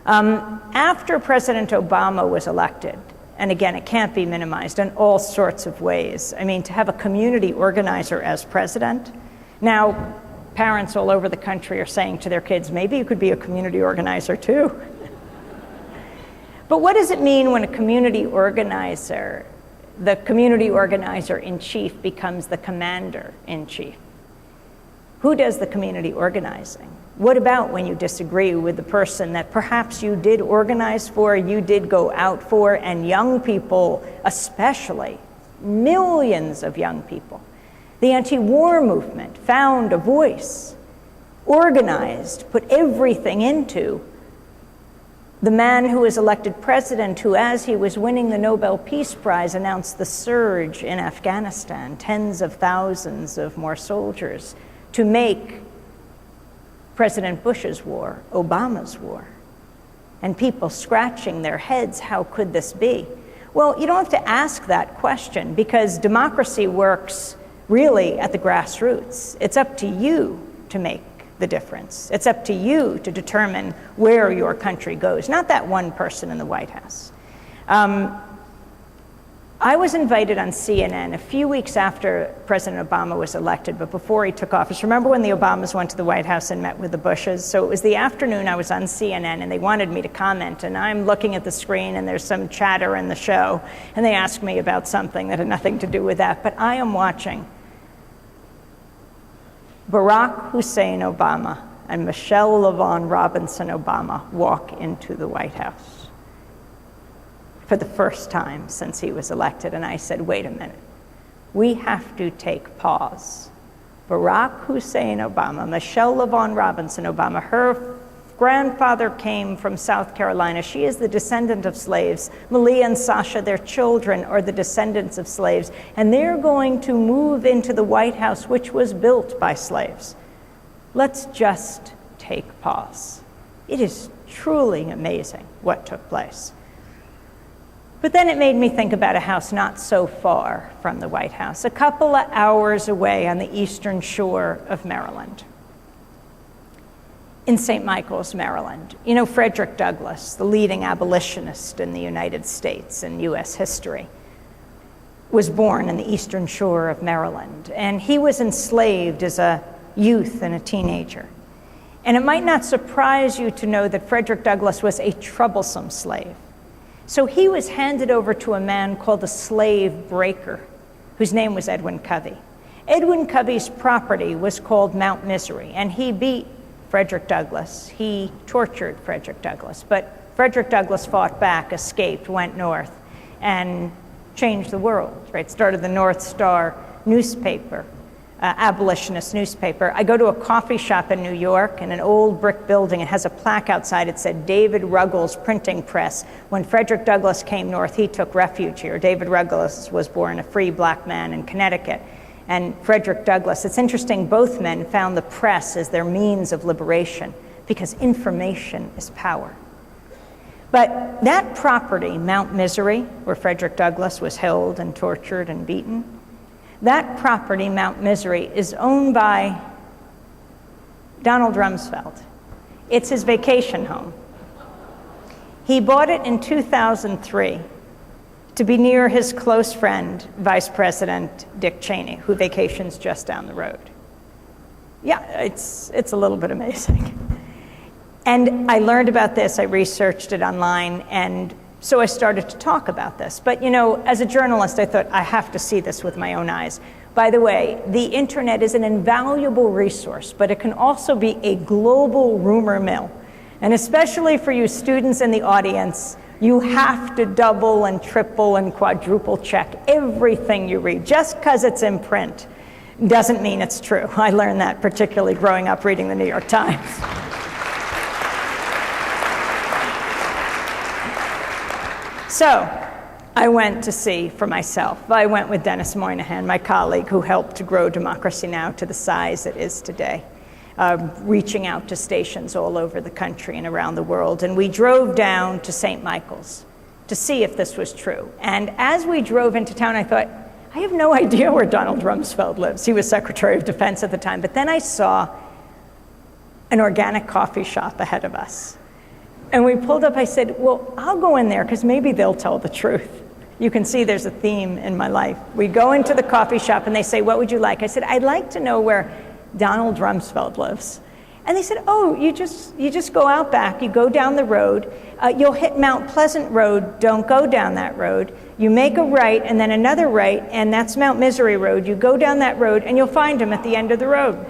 After President Obama was elected, and again, it can't be minimized in all sorts of ways. I mean, to have a community organizer as president, now parents all over the country are saying to their kids, maybe you could be a community organizer too. But what does it mean when a community organizer, the community organizer in chief becomes the commander in chief? Who does the community organizing? What about when you disagree with the person that perhaps you did organize for, you did go out for, and young people especially, millions of young people? The anti-war movement found a voice, organized, put everything into the man who was elected president, who, as he was winning the Nobel Peace Prize, announced the surge in Afghanistan, tens of thousands of more soldiers, to make President Bush's war Obama's war. And people scratching their heads, how could this be? Well, you don't have to ask that question, because democracy works really at the grassroots. It's up to you to make the difference. It's up to you to determine where your country goes, not that one person in the White House. I was invited on CNN a few weeks after President Obama was elected, but before he took office. Remember when the Obamas went to the White House and met with the Bushes? So it was the afternoon I was on CNN, and they wanted me to comment, and I'm looking at the screen, and there's some chatter in the show, and they asked me about something that had nothing to do with that, but I am watching Barack Hussein Obama and Michelle LaVaughn Robinson Obama walk into the White House for the first time since he was elected. And I said, wait a minute, we have to take pause. Barack Hussein Obama, Michelle LaVaughn Robinson Obama, her grandfather came from South Carolina. She is the descendant of slaves. Malia and Sasha, their children, are the descendants of slaves. And they're going to move into the White House, which was built by slaves. Let's just take pause. It is truly amazing what took place. But then it made me think about a house not so far from the White House, a couple of hours away on the eastern shore of Maryland, in St. Michael's, Maryland. You know, Frederick Douglass, the leading abolitionist in the United States in U.S. history, was born in the eastern shore of Maryland, and he was enslaved as a youth and a teenager. And it might not surprise you to know that Frederick Douglass was a troublesome slave. So he was handed over to a man called a slave breaker, whose name was Edwin Covey. Edwin Covey's property was called Mount Misery, and he beat Frederick Douglass. He tortured Frederick Douglass, but Frederick Douglass fought back, escaped, went north, and changed the world, right? Started the North Star newspaper, abolitionist newspaper. I go to a coffee shop in New York in an old brick building. It has a plaque outside. It said David Ruggles Printing Press. When Frederick Douglass came north, he took refuge here. David Ruggles was born a free black man in Connecticut. And Frederick Douglass, it's interesting, both men found the press as their means of liberation because information is power. But that property, Mount Misery, where Frederick Douglass was held and tortured and beaten, that property, Mount Misery, is owned by Donald Rumsfeld. It's his vacation home. He bought it in 2003 to be near his close friend, Vice President Dick Cheney, who vacations just down the road. Yeah, it's a little bit amazing. And I learned about this, I researched it online, and so I started to talk about this. But you know, as a journalist, I thought, I have to see this with my own eyes. By the way, the internet is an invaluable resource, but it can also be a global rumor mill. And especially for you students in the audience, you have to double and triple and quadruple check everything you read. Just because it's in print doesn't mean it's true. I learned that particularly growing up reading the New York Times. So I went to see for myself. I went with Dennis Moynihan, my colleague, who helped to grow Democracy Now! To the size it is today, reaching out to stations all over the country and around the world. And we drove down to St. Michael's to see if this was true. And as we drove into town, I thought, I have no idea where Donald Rumsfeld lives. He was Secretary of Defense at the time. But then I saw an organic coffee shop ahead of us. And we pulled up, I said, well, I'll go in there because maybe they'll tell the truth. You can see there's a theme in my life. We go into the coffee shop and they say, what would you like? I said, I'd like to know where Donald Rumsfeld lives. And they said, oh, you just go out back, you go down the road, you'll hit Mount Pleasant Road, don't go down that road. You make a right and then another right, and that's Mount Misery Road. You go down that road and you'll find him at the end of the road.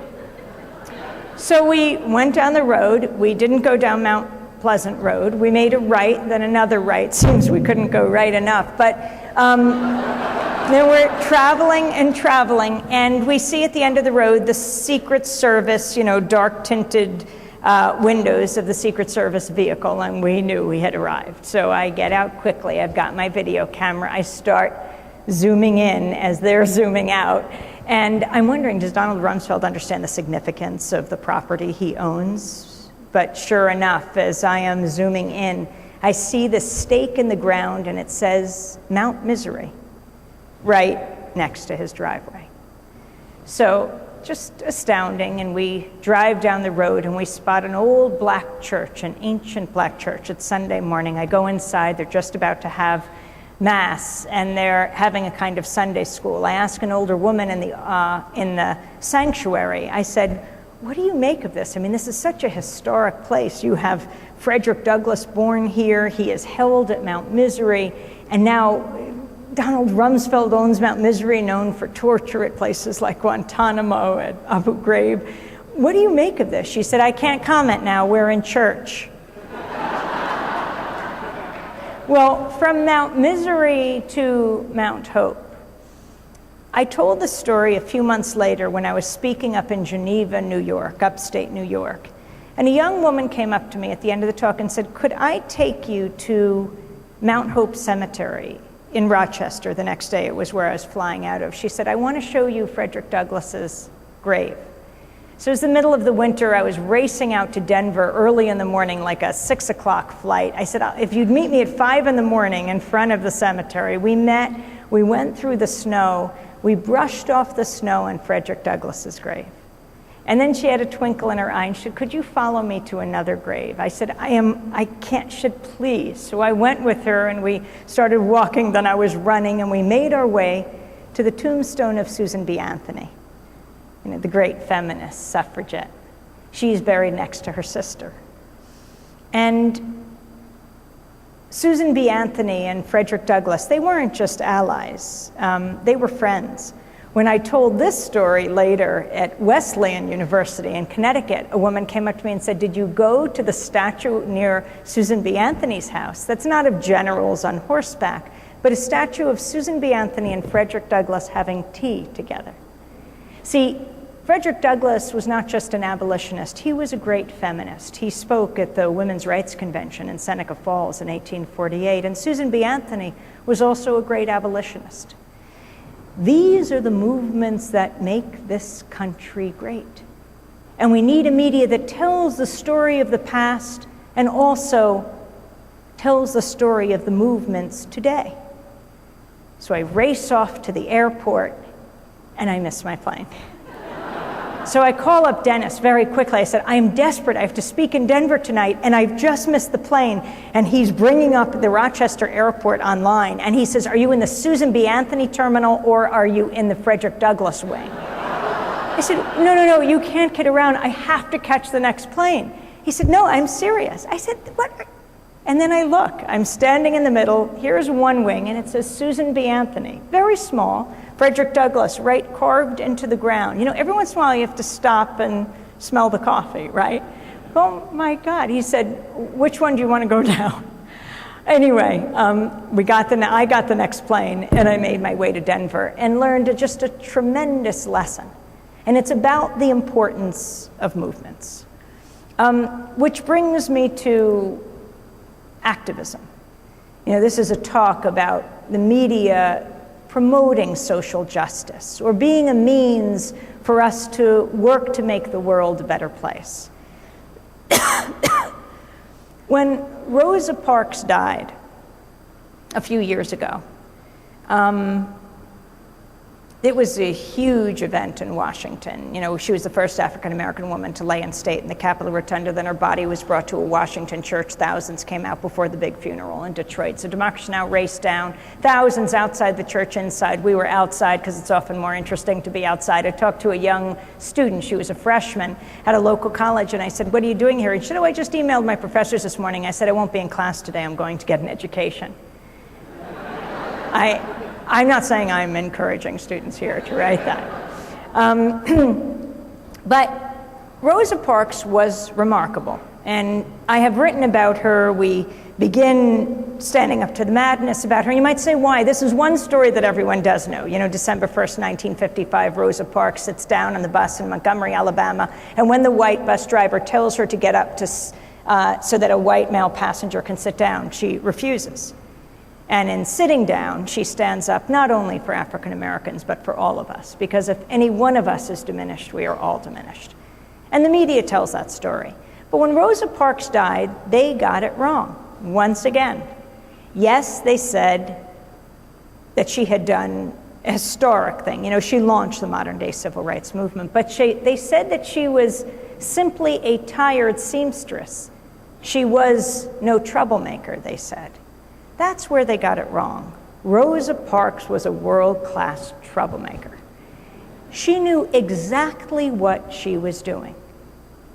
So we went down the road, we didn't go down Mount Pleasant Road. We made a right, then another right. Seems we couldn't go right enough. But then we're traveling, and we see at the end of the road the Secret Service, dark tinted windows of the Secret Service vehicle, and we knew we had arrived. So I get out quickly. I've got my video camera. I start zooming in as they're zooming out. And I'm wondering, does Donald Rumsfeld understand the significance of the property he owns? But sure enough, as I am zooming in, I see the stake in the ground and it says Mount Misery right next to his driveway. So just astounding, and we drive down the road and we spot an old black church, an ancient black church. It's Sunday morning. I go inside, they're just about to have Mass, and they're having a kind of Sunday school. I ask an older woman in the sanctuary, I said, what do you make of this? I mean, this is such a historic place. You have Frederick Douglass born here. He is held at Mount Misery. And now Donald Rumsfeld owns Mount Misery, known for torture at places like Guantanamo, at Abu Ghraib. What do you make of this? She said, I can't comment now. We're in church. Well, from Mount Misery to Mount Hope, I told the story a few months later when I was speaking up in Geneva, New York, upstate New York. And a young woman came up to me at the end of the talk and said, could I take you to Mount Hope Cemetery in Rochester? The next day, it was where I was flying out of. She said, I want to show you Frederick Douglass's grave. So it was the middle of the winter. I was racing out to Denver early in the morning, like a 6 o'clock flight. I said, if you'd meet me at 5 in the morning in front of the cemetery. We met, we went through the snow, we brushed off the snow in Frederick Douglass's grave. And then she had a twinkle in her eye and she said, could you follow me to another grave? I said, I can't, she said, please. So I went with her and we started walking, then I was running, and we made our way to the tombstone of Susan B. Anthony, the great feminist suffragette. She's buried next to her sister. And Susan B. Anthony and Frederick Douglass, they weren't just allies, they were friends. When I told this story later at Wesleyan University in Connecticut, a woman came up to me and said, did you go to the statue near Susan B. Anthony's house? That's not of generals on horseback, but a statue of Susan B. Anthony and Frederick Douglass having tea together. See, Frederick Douglass was not just an abolitionist, he was a great feminist. He spoke at the Women's Rights Convention in Seneca Falls in 1848, and Susan B. Anthony was also a great abolitionist. These are the movements that make this country great. And we need a media that tells the story of the past and also tells the story of the movements today. So I race off to the airport and I miss my plane. So I call up Dennis very quickly. I said, I am desperate. I have to speak in Denver tonight, and I've just missed the plane. And he's bringing up the Rochester airport online, and he says, are you in the Susan B. Anthony terminal, or are you in the Frederick Douglass wing? I said, no, you can't get around. I have to catch the next plane. He said, no, I'm serious. I said, what? And then I look. I'm standing in the middle. Here's one wing, and it says Susan B. Anthony. Very small. Frederick Douglass, right, carved into the ground. Every once in a while you have to stop and smell the coffee, right? Oh my God. He said, which one do you want to go down? Anyway, I got the next plane, and I made my way to Denver and learned just a tremendous lesson. And it's about the importance of movements. Which brings me to activism. This is a talk about the media promoting social justice or being a means for us to work to make the world a better place. When Rosa Parks died a few years ago, it was a huge event in Washington. She was the first African-American woman to lay in state in the Capitol Rotunda. Then her body was brought to a Washington church. Thousands came out before the big funeral in Detroit. So Democracy Now! Raced down. Thousands outside the church, inside. We were outside because it's often more interesting to be outside. I talked to a young student. She was a freshman at a local college, and I said, what are you doing here? And she said, I just emailed my professors this morning. I said, I won't be in class today. I'm going to get an education. I'm not saying I'm encouraging students here to write that. But Rosa Parks was remarkable. And I have written about her. We begin standing up to the madness about her. You might say, why? This is one story that everyone does know. December 1st, 1955, Rosa Parks sits down on the bus in Montgomery, Alabama. And when the white bus driver tells her to get up so that a white male passenger can sit down, she refuses. And in sitting down, she stands up not only for African Americans, but for all of us. Because if any one of us is diminished, we are all diminished. And the media tells that story. But when Rosa Parks died, they got it wrong, once again. Yes, they said that she had done a historic thing. She launched the modern-day civil rights movement. But they said that she was simply a tired seamstress. She was no troublemaker, they said. That's where they got it wrong. Rosa Parks was a world-class troublemaker. She knew exactly what she was doing.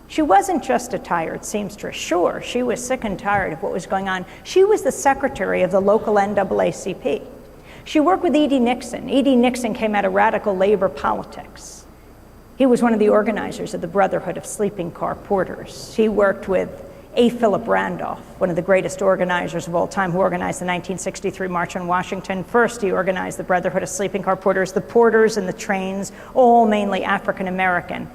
She wasn't just a tired seamstress. Sure, she was sick and tired of what was going on. She was the secretary of the local NAACP. She worked with E.D. Nixon. E.D. Nixon came out of radical labor politics. He was one of the organizers of the Brotherhood of Sleeping Car Porters. He worked with A. Philip Randolph, one of the greatest organizers of all time, who organized the 1963 March on Washington. First, he organized the Brotherhood of Sleeping Car Porters, the porters and the trains, all mainly African American.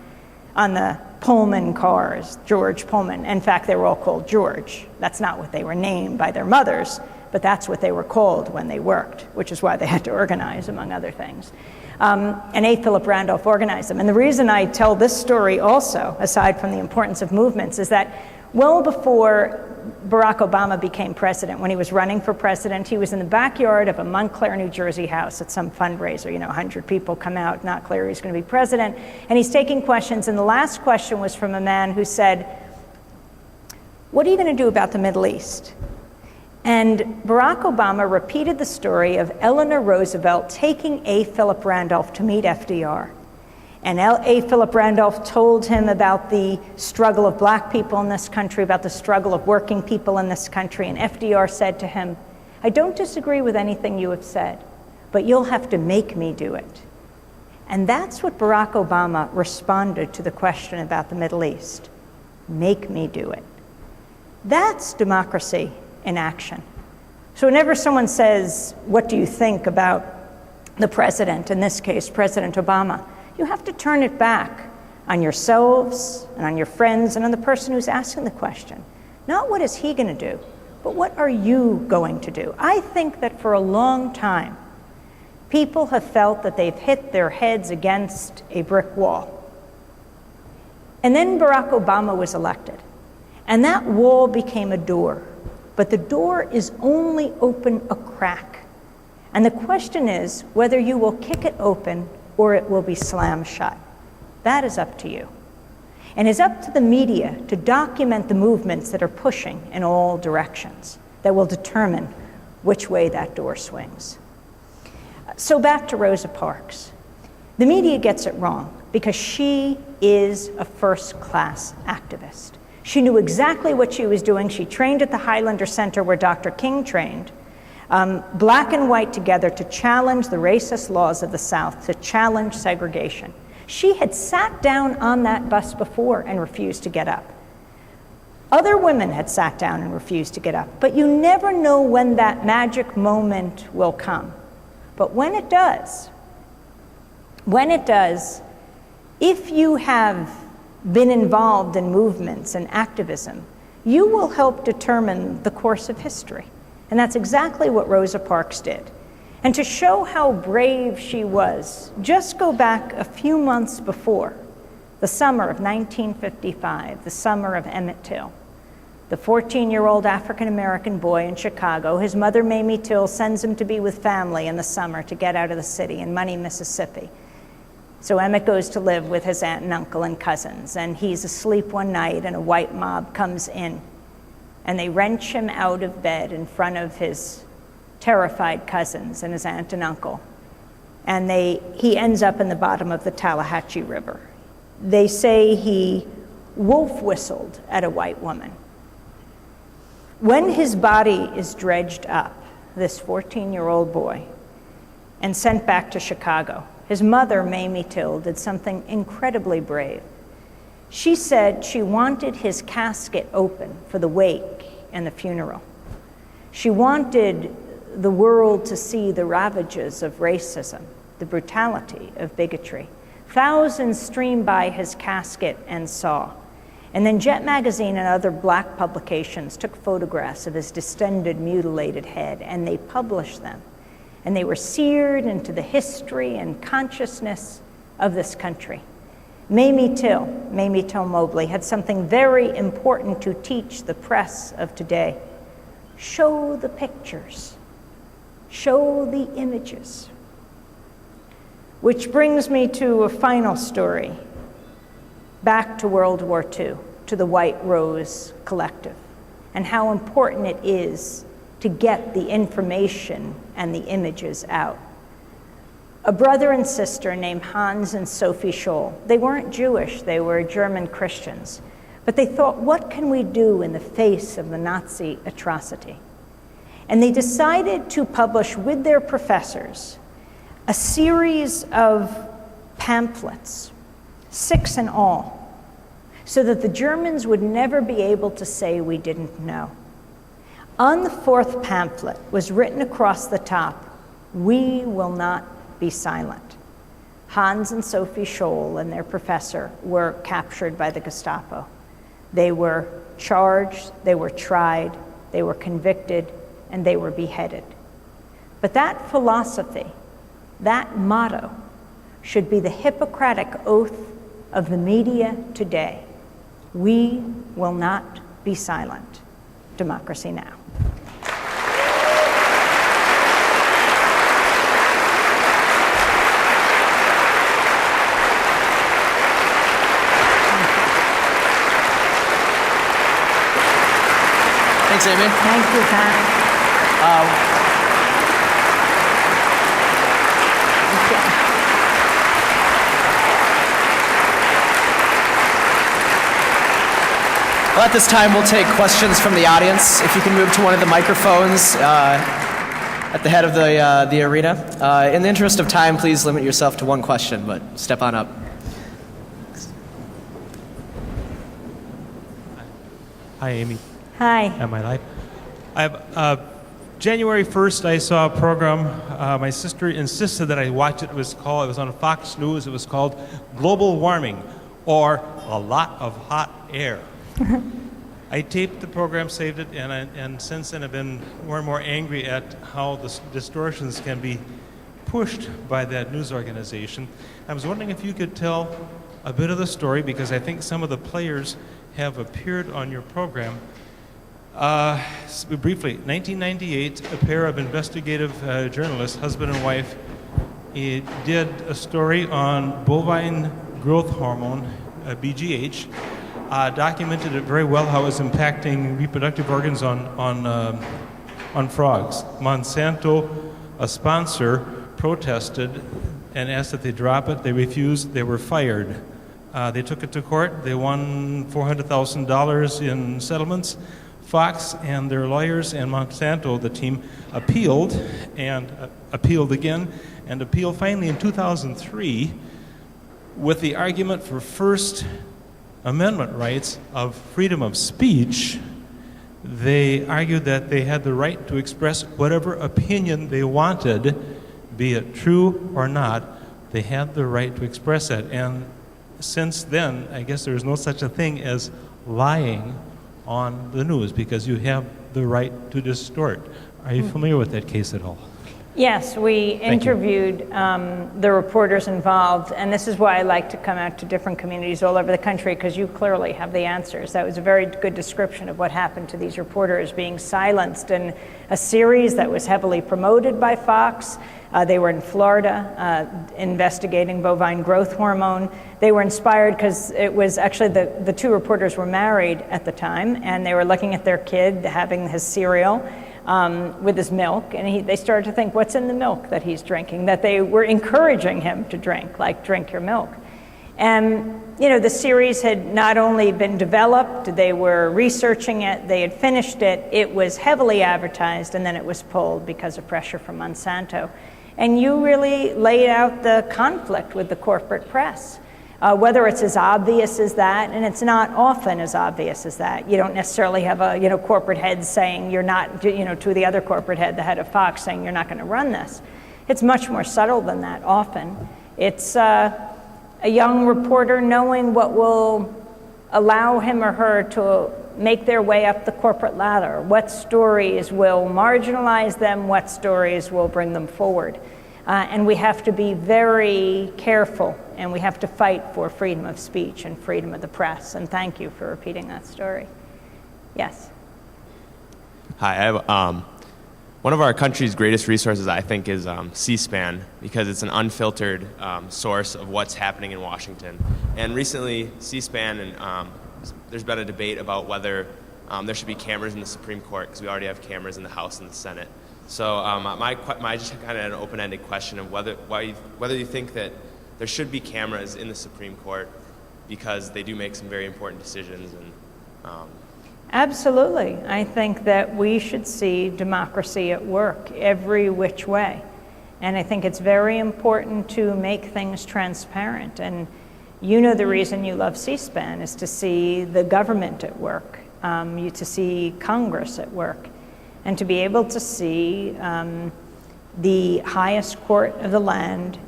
on the Pullman cars, George Pullman. In fact, they were all called George. That's not what they were named by their mothers, but that's what they were called when they worked, which is why they had to organize, among other things. And A. Philip Randolph organized them. And the reason I tell this story also, aside from the importance of movements, is that well before Barack Obama became president, when he was running for president, he was in the backyard of a Montclair, New Jersey house at some fundraiser. 100 people come out, not clear he's going to be president. And he's taking questions. And the last question was from a man who said, "What are you going to do about the Middle East?" And Barack Obama repeated the story of Eleanor Roosevelt taking A. Philip Randolph to meet FDR. And A. Philip Randolph told him about the struggle of black people in this country, about the struggle of working people in this country. And FDR said to him, "I don't disagree with anything you have said, but you'll have to make me do it." And that's what Barack Obama responded to the question about the Middle East. Make me do it. That's democracy in action. So whenever someone says, "What do you think about the president?" in this case, President Obama, you have to turn it back on yourselves and on your friends and on the person who's asking the question. Not what is he going to do, but what are you going to do? I think that for a long time, people have felt that they've hit their heads against a brick wall. And then Barack Obama was elected, and that wall became a door. But the door is only open a crack. And the question is whether you will kick it open or it will be slammed shut. That is up to you. And it's up to the media to document the movements that are pushing in all directions that will determine which way that door swings. So back to Rosa Parks. The media gets it wrong because she is a first-class activist. She knew exactly what she was doing. She trained at the Highlander Center where Dr. King trained, black and white together, to challenge the racist laws of the South, to challenge segregation. She had sat down on that bus before and refused to get up. Other women had sat down and refused to get up. But you never know when that magic moment will come. But when it does, if you have been involved in movements and activism, you will help determine the course of history. And that's exactly what Rosa Parks did. And to show how brave she was, just go back a few months before, the summer of 1955, the summer of Emmett Till. The 14-year-old African-American boy in Chicago, his mother, Mamie Till, sends him to be with family in the summer to get out of the city in Money, Mississippi. So Emmett goes to live with his aunt and uncle and cousins, and he's asleep one night and a white mob comes in, and they wrench him out of bed in front of his terrified cousins and his aunt and uncle, and he ends up in the bottom of the Tallahatchie River. They say he wolf whistled at a white woman. When his body is dredged up, this 14-year-old boy, and sent back to Chicago, his mother, Mamie Till, did something incredibly brave. She said she wanted his casket open for the wake and the funeral. She wanted the world to see the ravages of racism, the brutality of bigotry. Thousands streamed by his casket and saw. And then Jet Magazine and other black publications took photographs of his distended, mutilated head, and they published them. And they were seared into the history and consciousness of this country. Mamie Till Mobley, had something very important to teach the press of today. Show the pictures. Show the images. Which brings me to a final story, back to World War II, to the White Rose Collective, and how important it is to get the information and the images out. A brother and sister named Hans and Sophie Scholl. They weren't Jewish, they were German Christians. But they thought, what can we do in the face of the Nazi atrocity? And they decided to publish with their professors a series of pamphlets, 6 in all, so that the Germans would never be able to say we didn't know. On the 4th pamphlet was written across the top, "We will not be silent." Hans and Sophie Scholl and their professor were captured by the Gestapo. They were charged, they were tried, they were convicted, and they were beheaded. But that philosophy, that motto, should be the Hippocratic oath of the media today. We will not be silent. Democracy Now! Thanks, Amy. Thank you, Pat. Well, at this time, we'll take questions from the audience. If you can move to one of the microphones at the head of the arena. In the interest of time, please limit yourself to one question, but step on up. Hi, Amy. Hi. Am I live? January 1st, I saw a program. My sister insisted that I watch it. It was on Fox News. It was called Global Warming, or A Lot of Hot Air. I taped the program, saved it, and since then I've been more and more angry at how the distortions can be pushed by that news organization. I was wondering if you could tell a bit of the story, because I think some of the players have appeared on your program. Briefly, 1998, a pair of investigative journalists, husband and wife, did a story on bovine growth hormone, BGH, documented it very well how it was impacting reproductive organs on frogs. Monsanto, a sponsor, protested and asked that they drop it. They refused. They were fired. They took it to court. They won $400,000 in settlements. Fox and their lawyers and Monsanto, the team, appealed and appealed again and appealed finally in 2003 with the argument for First Amendment rights of freedom of speech. They argued that they had the right to express whatever opinion they wanted, be it true or not. They had the right to express that. And since then, I guess there's no such a thing as lying on the news, because you have the right to distort. Are you familiar with that case at all? Yes, we interviewed the reporters involved, and this is why I like to come out to different communities all over the country, because you clearly have the answers. That was a very good description of what happened to these reporters being silenced in a series that was heavily promoted by Fox. They were in Florida investigating bovine growth hormone. They were inspired because it was actually the two reporters were married at the time, and they were looking at their kid having his cereal with his milk, and they started to think, what's in the milk that he's drinking? That they were encouraging him to drink, like drink your milk. And the series had not only been developed, they were researching it, they had finished it, it was heavily advertised, and then it was pulled because of pressure from Monsanto. And you really laid out the conflict with the corporate press, whether it's as obvious as that, and it's not often as obvious as that. You don't necessarily have a corporate head saying you're not, to the other corporate head, the head of Fox, saying you're not going to run this. It's much more subtle than that often. It's a young reporter knowing what will allow him or her to make their way up the corporate ladder. What stories will marginalize them? What stories will bring them forward? And we have to be very careful, and we have to fight for freedom of speech and freedom of the press. And thank you for repeating that story. Yes. Hi, I have, one of our country's greatest resources, I think, is C-SPAN, because it's an unfiltered source of what's happening in Washington. And recently, C-SPAN and there's been a debate about whether there should be cameras in the Supreme Court, because we already have cameras in the House and the Senate. So my just kind of an open-ended question of whether you think that there should be cameras in the Supreme Court, because they do make some very important decisions. And Absolutely. I think that we should see democracy at work every which way. And I think it's very important to make things transparent. And the reason you love C-SPAN is to see the government at work, to see Congress at work, and to be able to see the highest court of the land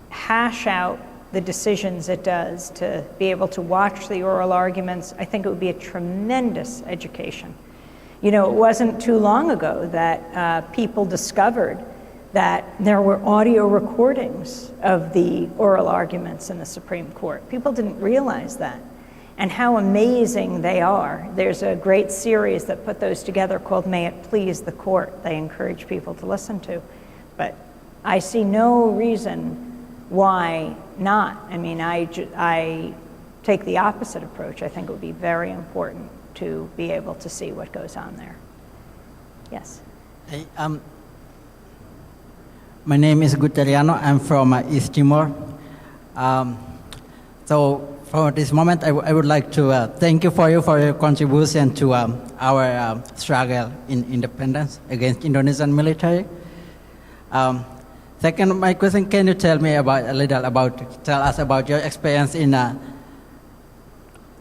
hash out the decisions it does, to be able to watch the oral arguments, I think it would be a tremendous education. You know, it wasn't too long ago that people discovered that there were audio recordings of the oral arguments in the Supreme Court. People didn't realize that, and how amazing they are. There's a great series that put those together called May It Please the Court. They encourage people to listen to. But I see no reason why not. I mean, I take the opposite approach. I think it would be very important to be able to see what goes on there. Yes? Hey, my name is Gutteriano. I'm from East Timor. So for this moment, I would like to thank you for your contribution to our struggle in independence against Indonesian military. Second, my question: can you tell us about your experience in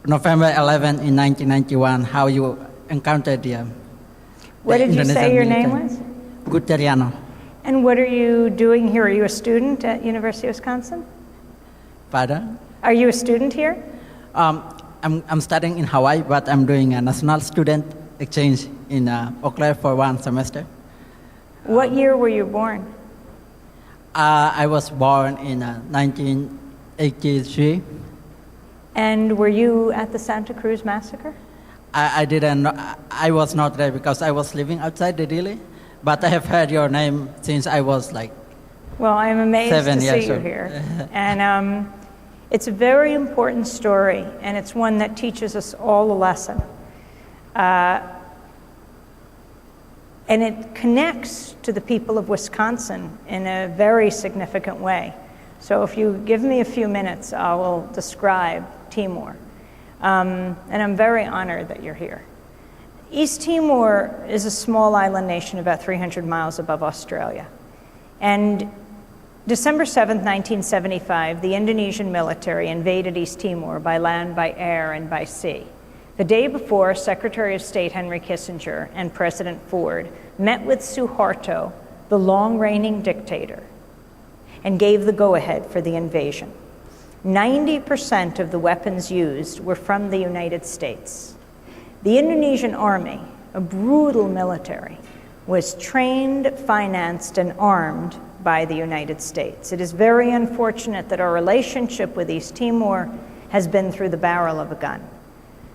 November 11 in 1991? How you encountered the What did you Indonesian say your military? name was? Gutteriano. And what are you doing here? Are you a student at University of Wisconsin? Pardon? Are you a student here? I'm studying in Hawaii, but I'm doing a national student exchange in Eau Claire for 1 semester. What year were you born? I was born in 1983. And were you at the Santa Cruz massacre? I didn't. I was not there because I was living outside the Delhi. But I have heard your name since I was like. Well, I'm amazed 7 to years see you old. here. And it's a very important story, and it's one that teaches us all a lesson. And it connects to the people of Wisconsin in a very significant way. So if you give me a few minutes, I will describe Timor. And I'm very honored that you're here. East Timor is a small island nation about 300 miles above Australia. And December 7th, 1975, the Indonesian military invaded East Timor by land, by air, and by sea. The day before, Secretary of State Henry Kissinger and President Ford met with Suharto, the long-reigning dictator, and gave the go-ahead for the invasion. 90% of the weapons used were from the United States. The Indonesian army, a brutal military, was trained, financed, and armed by the United States. It is very unfortunate that our relationship with East Timor has been through the barrel of a gun.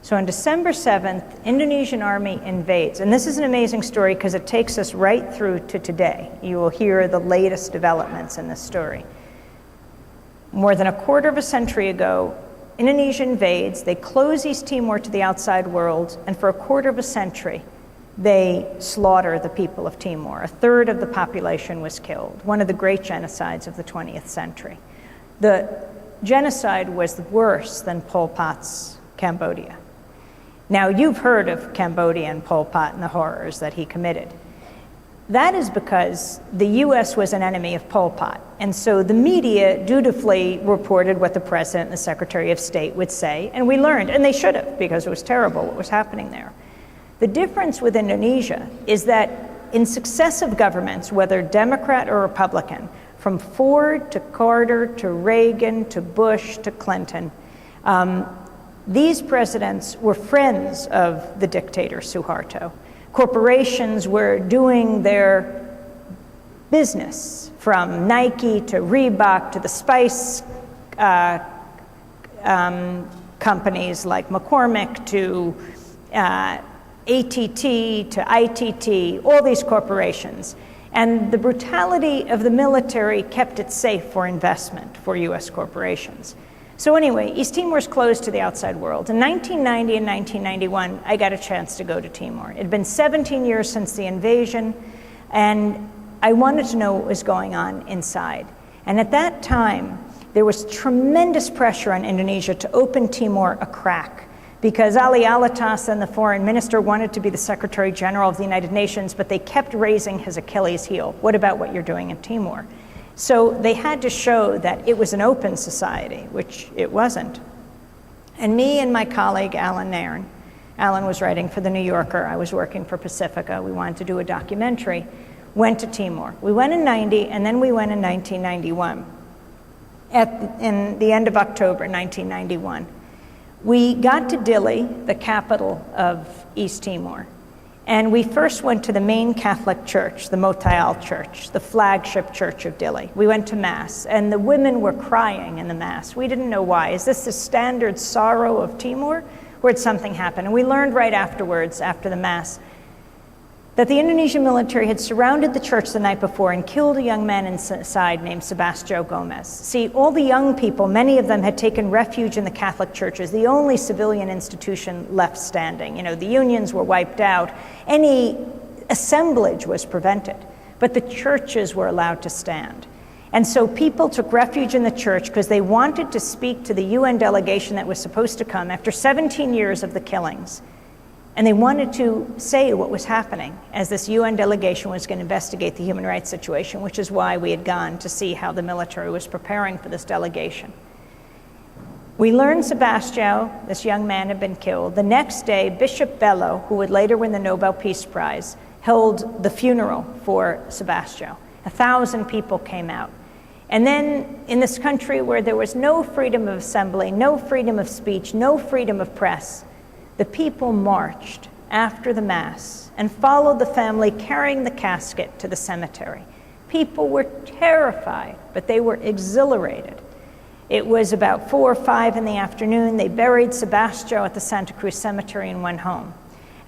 So on December 7th, Indonesian army invades. And this is an amazing story because it takes us right through to today. You will hear the latest developments in this story. More than a quarter of a century ago, Indonesia invades, they close East Timor to the outside world, and for a quarter of a century, they slaughter the people of Timor. A third of the population was killed, one of the great genocides of the 20th century. The genocide was worse than Pol Pot's Cambodia. Now, you've heard of Cambodia and Pol Pot and the horrors that he committed. That is because the U.S. was an enemy of Pol Pot, and so the media dutifully reported what the President and the Secretary of State would say, and we learned, and they should have, because it was terrible what was happening there. The difference with Indonesia is that in successive governments, whether Democrat or Republican, from Ford to Carter to Reagan to Bush to Clinton, these presidents were friends of the dictator Suharto. Corporations were doing their business, from Nike to Reebok to the spice companies like McCormick to ATT to ITT, all these corporations. And the brutality of the military kept it safe for investment for US corporations. So anyway, East Timor is closed to the outside world. In 1990 and 1991, I got a chance to go to Timor. It had been 17 years since the invasion, and I wanted to know what was going on inside. And at that time, there was tremendous pressure on Indonesia to open Timor a crack, because Ali Alatas and the foreign minister wanted to be the Secretary General of the United Nations, but they kept raising his Achilles heel. What about what you're doing in Timor? So they had to show that it was an open society, which it wasn't. And me and my colleague, Alan Nairn, Alan was writing for The New Yorker, I was working for Pacifica, we wanted to do a documentary, went to Timor. We went in 90, and then we went in 1991. in the end of October 1991. We got to Dili, the capital of East Timor, and we first went to the main Catholic church, the Motayal Church, the flagship church of Dili. We went to Mass, and the women were crying in the Mass. We didn't know why. Is this the standard sorrow of Timor, or had something happened? And we learned right afterwards, after the Mass, that the Indonesian military had surrounded the church the night before and killed a young man inside named Sebastião Gomez. See, all the young people, many of them had taken refuge in the Catholic churches, the only civilian institution left standing. You know, the unions were wiped out. Any assemblage was prevented, but the churches were allowed to stand. And so people took refuge in the church because they wanted to speak to the UN delegation that was supposed to come after 17 years of the killings. And they wanted to say what was happening as this UN delegation was going to investigate the human rights situation, which is why we had gone to see how the military was preparing for this delegation. We learned Sebastião, this young man, had been killed. The next day, Bishop Bello, who would later win the Nobel Peace Prize, held the funeral for Sebastião. 1,000 people came out. And then in this country where there was no freedom of assembly, no freedom of speech, no freedom of press, the people marched after the Mass and followed the family carrying the casket to the cemetery. People were terrified, but they were exhilarated. It was about 4 or 5 in the afternoon. They buried Sebastião at the Santa Cruz Cemetery and went home.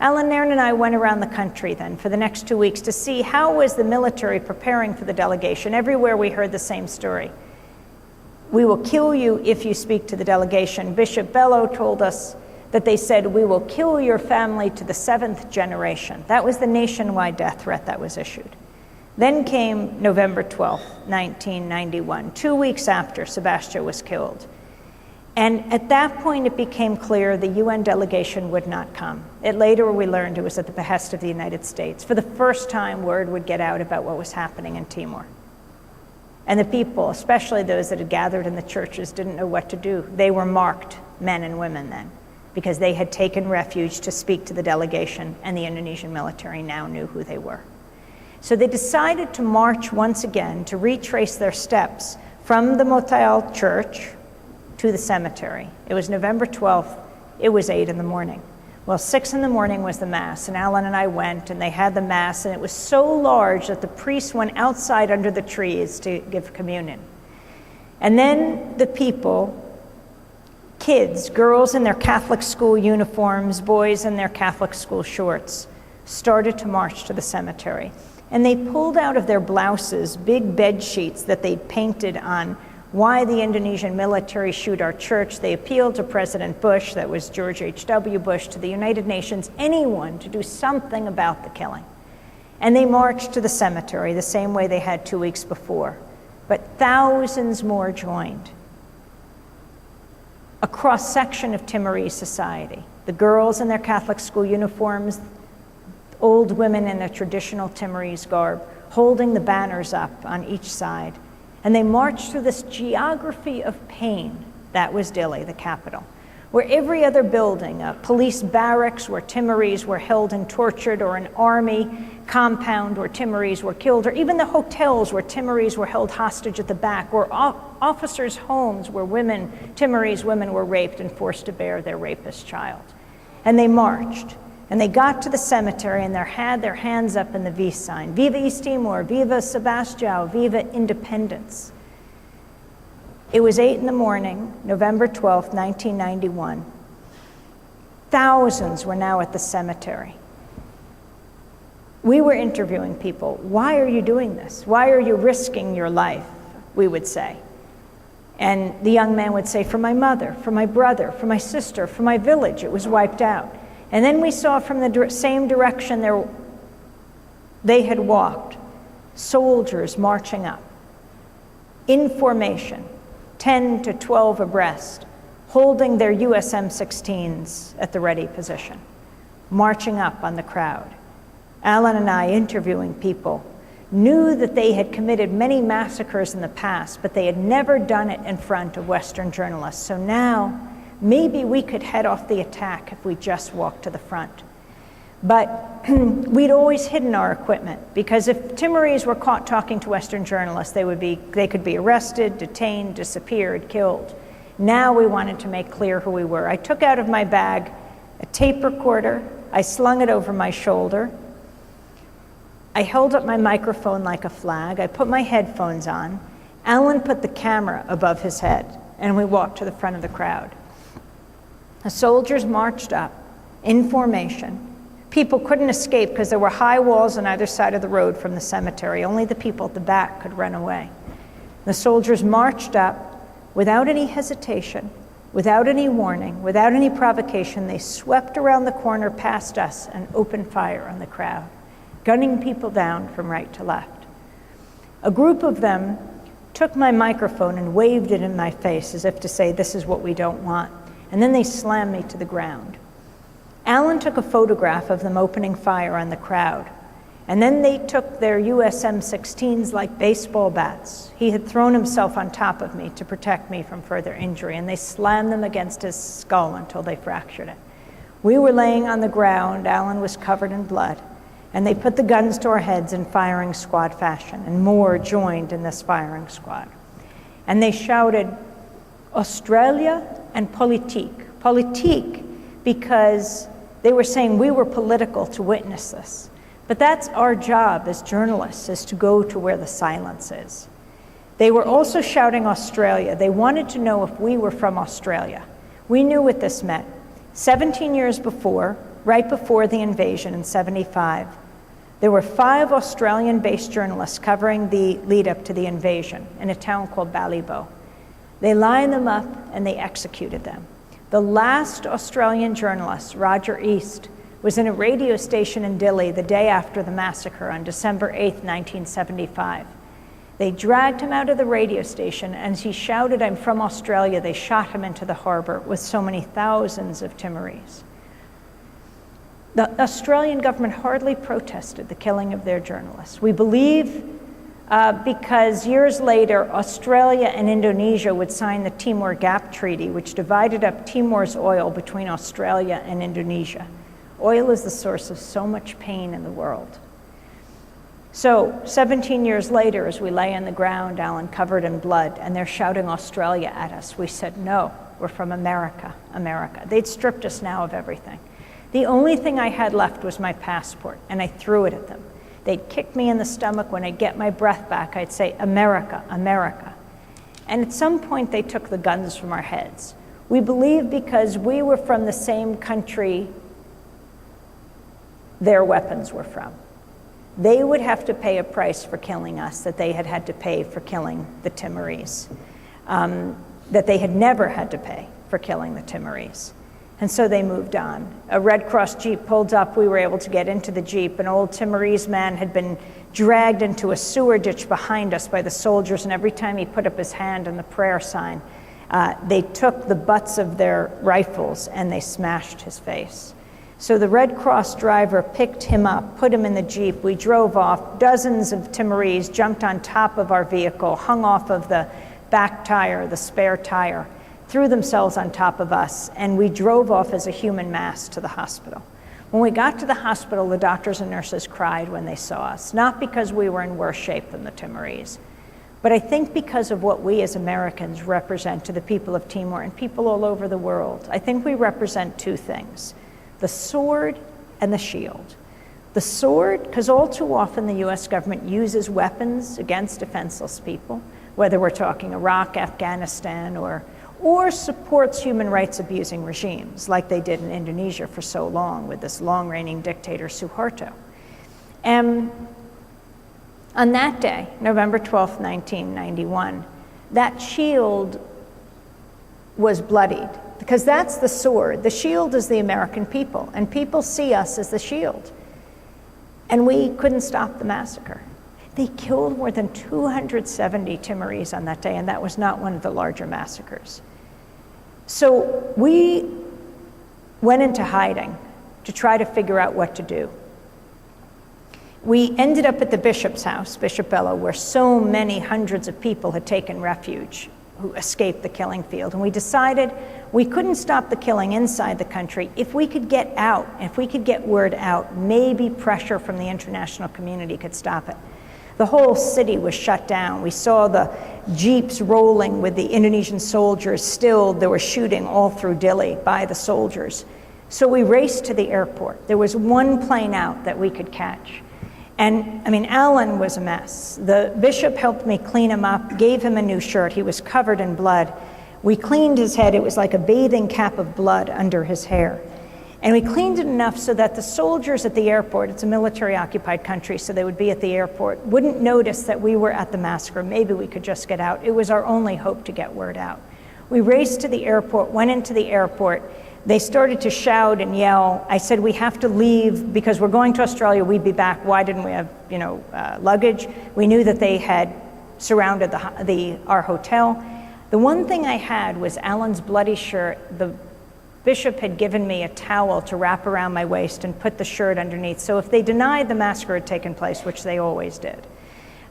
Alan Nairn and I went around the country then for the next 2 weeks to see how was the military preparing for the delegation. Everywhere we heard the same story. We will kill you if you speak to the delegation. Bishop Bello told us that they said, we will kill your family to the 7th generation. That was the nationwide death threat that was issued. Then came November 12th, 1991, 2 weeks after Sebastião was killed. And at that point, it became clear the UN delegation would not come. Later we learned it was at the behest of the United States. For the first time, word would get out about what was happening in Timor. And the people, especially those that had gathered in the churches, didn't know what to do. They were marked men and women then, because they had taken refuge to speak to the delegation, and the Indonesian military now knew who they were. So they decided to march once again to retrace their steps from the Motayal Church to the cemetery. It was November 12th. It was 8 in the morning. Well, 6 in the morning was the Mass, and Alan and I went, and they had the Mass, and it was so large that the priests went outside under the trees to give communion. And then the people, kids, girls in their Catholic school uniforms, boys in their Catholic school shorts, started to march to the cemetery. And they pulled out of their blouses big bed sheets that they'd painted on why the Indonesian military shoot our church. They appealed to President Bush, that was George H.W. Bush, to the United Nations, anyone to do something about the killing. And they marched to the cemetery the same way they had 2 weeks before. But thousands more joined. A cross-section of Timorese society. The girls in their Catholic school uniforms, old women in their traditional Timorese garb, holding the banners up on each side. And they marched through this geography of pain. That was Dili, the capital, where every other building, a police barracks where Timorese were held and tortured, or an army compound where Timorese were killed, or even the hotels where Timorese were held hostage at the back, or officers' homes where Timorese women were raped and forced to bear their rapist child. And they marched, and they got to the cemetery, and they had their hands up in the V sign. Viva East Timor, Viva Sebastião, Viva Independence. It was 8 in the morning, November 12th, 1991. Thousands were now at the cemetery. We were interviewing people. Why are you doing this? Why are you risking your life? We would say. And the young man would say, for my mother, for my brother, for my sister, for my village. It was wiped out. And then we saw from the same direction they had walked, soldiers marching up, in formation, 10 to 12 abreast, holding their US M16s at the ready position, marching up on the crowd. Alan and I, interviewing people, knew that they had committed many massacres in the past, but they had never done it in front of Western journalists. So now, maybe we could head off the attack if we just walked to the front. But we'd always hidden our equipment, because if Timorese were caught talking to Western journalists, they could be arrested, detained, disappeared, killed. Now we wanted to make clear who we were. I took out of my bag a tape recorder. I slung it over my shoulder. I held up my microphone like a flag. I put my headphones on. Alan put the camera above his head, and we walked to the front of the crowd. The soldiers marched up in formation. People couldn't escape because there were high walls on either side of the road from the cemetery. Only the people at the back could run away. The soldiers marched up without any hesitation, without any warning, without any provocation. They swept around the corner past us and opened fire on the crowd, gunning people down from right to left. A group of them took my microphone and waved it in my face as if to say, "This is what we don't want." And then they slammed me to the ground. Alan took a photograph of them opening fire on the crowd. And then they took their US M16s like baseball bats. He had thrown himself on top of me to protect me from further injury, and they slammed them against his skull until they fractured it. We were laying on the ground. Alan was covered in blood. And they put the guns to our heads in firing squad fashion, and more joined in this firing squad. And they shouted, "Australia and politique." Politique, because they were saying we were political to witness this. But that's our job as journalists, is to go to where the silence is. They were also shouting Australia. They wanted to know if we were from Australia. We knew what this meant. 17 years before, right before the invasion in '75, there were 5 Australian-based journalists covering the lead-up to the invasion in a town called Ballybough. They lined them up and they executed them. The last Australian journalist, Roger East, was in a radio station in Dili the day after the massacre on December 8th, 1975. They dragged him out of the radio station, and as he shouted, "I'm from Australia," they shot him into the harbor with so many thousands of Timorese. The Australian government hardly protested the killing of their journalists. We believe because years later, Australia and Indonesia would sign the Timor Gap Treaty, which divided up Timor's oil between Australia and Indonesia. Oil is the source of so much pain in the world. So 17 years later, as we lay on the ground, Alan covered in blood, and they're shouting Australia at us, we said, "No, we're from America, America." They'd stripped us now of everything. The only thing I had left was my passport, and I threw it at them. They'd kick me in the stomach. When I'd get my breath back, I'd say, "America, America." And at some point, they took the guns from our heads. We believe because we were from the same country their weapons were from. They would have to pay a price for killing us that they had to pay for killing the Timorese, that they had never had to pay for killing the Timorese. And so they moved on. A Red Cross Jeep pulled up. We were able to get into the Jeep. An old Timorese man had been dragged into a sewer ditch behind us by the soldiers, and every time he put up his hand in the prayer sign, they took the butts of their rifles and they smashed his face. So the Red Cross driver picked him up, put him in the Jeep. We drove off. Dozens of Timorese jumped on top of our vehicle, hung off of the back tire, the spare tire, threw themselves on top of us, and we drove off as a human mass to the hospital. When we got to the hospital, the doctors and nurses cried when they saw us, not because we were in worse shape than the Timorese, but I think because of what we as Americans represent to the people of Timor and people all over the world. I think we represent 2 things, the sword and the shield. The sword, because all too often the US government uses weapons against defenseless people, whether we're talking Iraq, Afghanistan, or supports human rights abusing regimes like they did in Indonesia for so long with this long-reigning dictator Suharto. And on that day, November 12th, 1991, that shield was bloodied because that's the sword. The shield is the American people, and people see us as the shield. And we couldn't stop the massacre. They killed more than 270 Timorese on that day, and that was not one of the larger massacres. So we went into hiding to try to figure out what to do. We ended up at the bishop's house, Bishop Bello, where so many hundreds of people had taken refuge who escaped the killing field. And we decided We couldn't stop the killing inside the country. If we could get out, if we could get word out, maybe pressure from the international community could stop it. The whole city was shut down. We saw the jeeps rolling with the Indonesian soldiers still. There was shooting all through Dili by the soldiers. So we raced to the airport. There was one plane out that we could catch. And I mean, Alan was a mess. The bishop helped me clean him up, gave him a new shirt. He was covered in blood. We cleaned his head. It was like a bathing cap of blood under his hair. And we cleaned it enough so that the soldiers at the airport, it's a military-occupied country, so they would be at the airport, wouldn't notice that we were at the massacre. Maybe we could just get out. It was our only hope to get word out. We raced to the airport, went into the airport. They started to shout and yell. I said, we have to leave because we're going to Australia. We'd be back. Why didn't we have, luggage? We knew that they had surrounded our hotel. The one thing I had was Alan's bloody shirt. The bishop had given me a towel to wrap around my waist and put the shirt underneath. So if they denied the massacre had taken place, which they always did,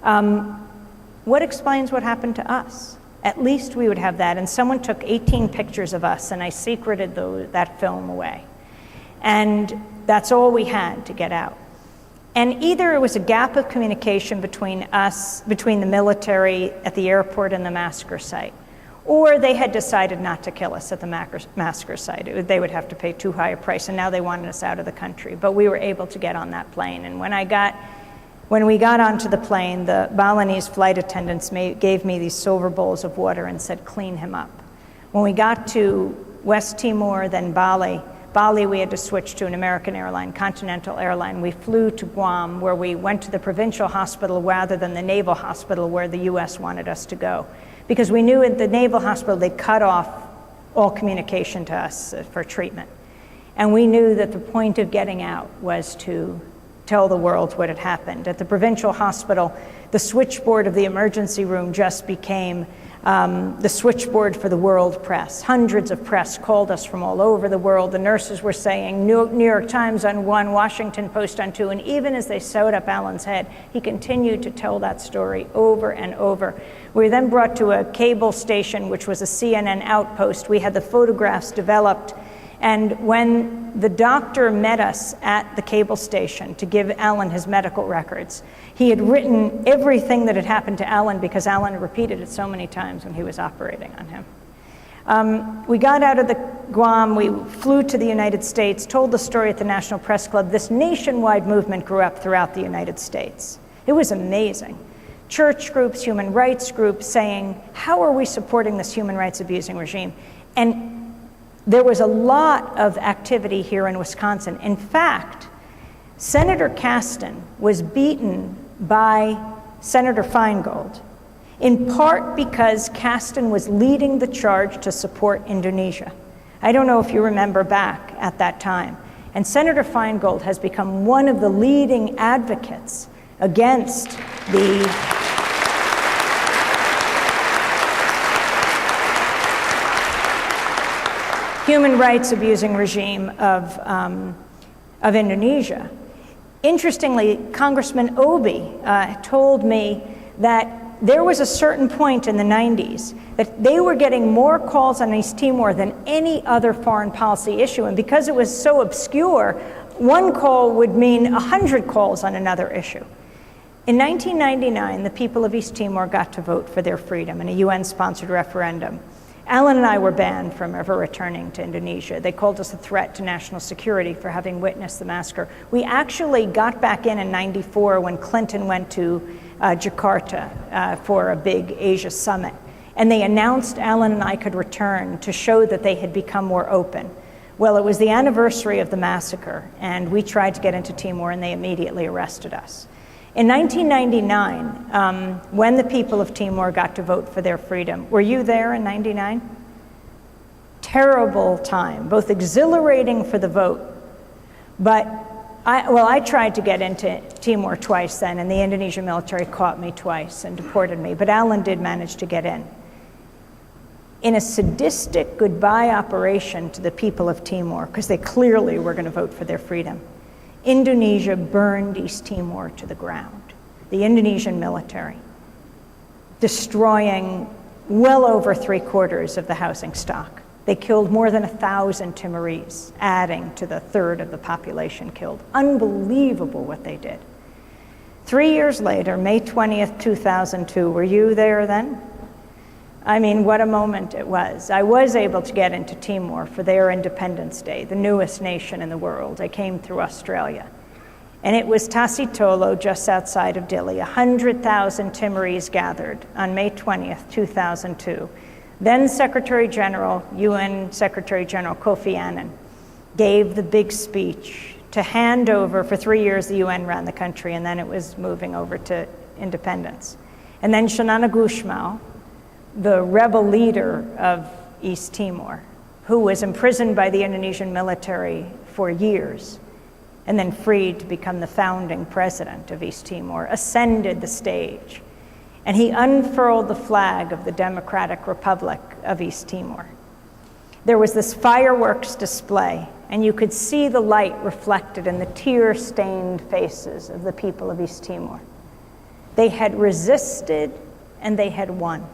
what explains what happened to us? At least we would have that. And someone took 18 pictures of us, and I secreted that film away. And that's all we had to get out. And either it was a gap of communication between us, between the military at the airport and the massacre site, or they had decided not to kill us at the massacre site. They would have to pay too high a price, and now they wanted us out of the country. But we were able to get on that plane. And when we got onto the plane, the Balinese flight attendants gave me these silver bowls of water and said, clean him up. When we got to West Timor, then Bali, we had to switch to an American airline, Continental Airline. We flew to Guam, where we went to the provincial hospital rather than the naval hospital where the US wanted us to go. Because we knew at the naval hospital they cut off all communication to us for treatment. And we knew that the point of getting out was to tell the world what had happened. At the provincial hospital, the switchboard of the emergency room just became the switchboard for the world press. Hundreds of press called us from all over the world. The nurses were saying New York Times on one, Washington Post on two, and even as they sewed up Alan's head, he continued to tell that story over and over. We were then brought to a cable station, which was a CNN outpost. We had the photographs developed. And when the doctor met us at the cable station to give Alan his medical records, he had written everything that had happened to Alan because Alan repeated it so many times when he was operating on him. We got out of the Guam, we flew to the United States, told the story at the National Press Club. This nationwide movement grew up throughout the United States. It was amazing. Church groups, human rights groups saying, how are we supporting this human rights abusing regime? And there was a lot of activity here in Wisconsin. In fact, Senator Kasten was beaten by Senator Feingold, in part because Kasten was leading the charge to support Indonesia. I don't know if you remember back at that time. And Senator Feingold has become one of the leading advocates against the human rights abusing regime of Indonesia. Interestingly, Congressman Obi told me that there was a certain point in the 90s that they were getting more calls on East Timor than any other foreign policy issue. And because it was so obscure, one call would mean 100 calls on another issue. In 1999, the people of East Timor got to vote for their freedom in a UN-sponsored referendum. Alan and I were banned from ever returning to Indonesia. They called us a threat to national security for having witnessed the massacre. We actually got back in '94 when Clinton went to Jakarta for a big Asia summit. And they announced Alan and I could return to show that they had become more open. Well, it was the anniversary of the massacre, and we tried to get into Timor, and they immediately arrested us. In 1999, when the people of Timor got to vote for their freedom, were you there in '99? Terrible time, both exhilarating for the vote, but I tried to get into Timor twice then, and the Indonesian military caught me twice and deported me, but Alan did manage to get in. In a sadistic goodbye operation to the people of Timor, because they clearly were going to vote for their freedom, Indonesia burned East Timor to the ground, the Indonesian military, destroying well over 3/4 of the housing stock. They killed more than 1,000 Timorese, adding to the third of the population killed. Unbelievable what they did. 3 years later, May 20th, 2002, were you there then? I mean, what a moment it was. I was able to get into Timor for their Independence Day, the newest nation in the world. I came through Australia. And it was Tasitolo, just outside of Dili. 100,000 Timorese gathered on May 20th, 2002. Then Secretary General, UN Secretary General Kofi Annan, gave the big speech to hand over, for 3 years the UN ran the country, and then it was moving over to independence. And then Shanana Gusmao, the rebel leader of East Timor, who was imprisoned by the Indonesian military for years, and then freed to become the founding president of East Timor, ascended the stage, and he unfurled the flag of the Democratic Republic of East Timor. There was this fireworks display, and you could see the light reflected in the tear-stained faces of the people of East Timor. They had resisted, and they had won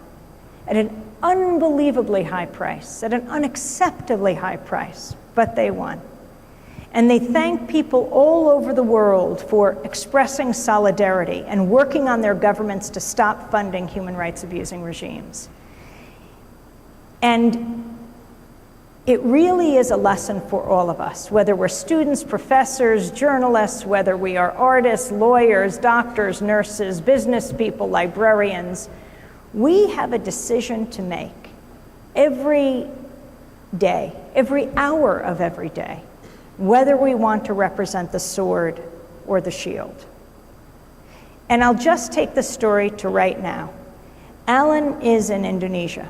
at an unbelievably high price, at an unacceptably high price, but they won. And they thank people all over the world for expressing solidarity and working on their governments to stop funding human rights abusing regimes. And it really is a lesson for all of us, whether we're students, professors, journalists, whether we are artists, lawyers, doctors, nurses, business people, librarians. We have a decision to make every day, every hour of every day, whether we want to represent the sword or the shield. And I'll just take the story to right now. Alan is in Indonesia.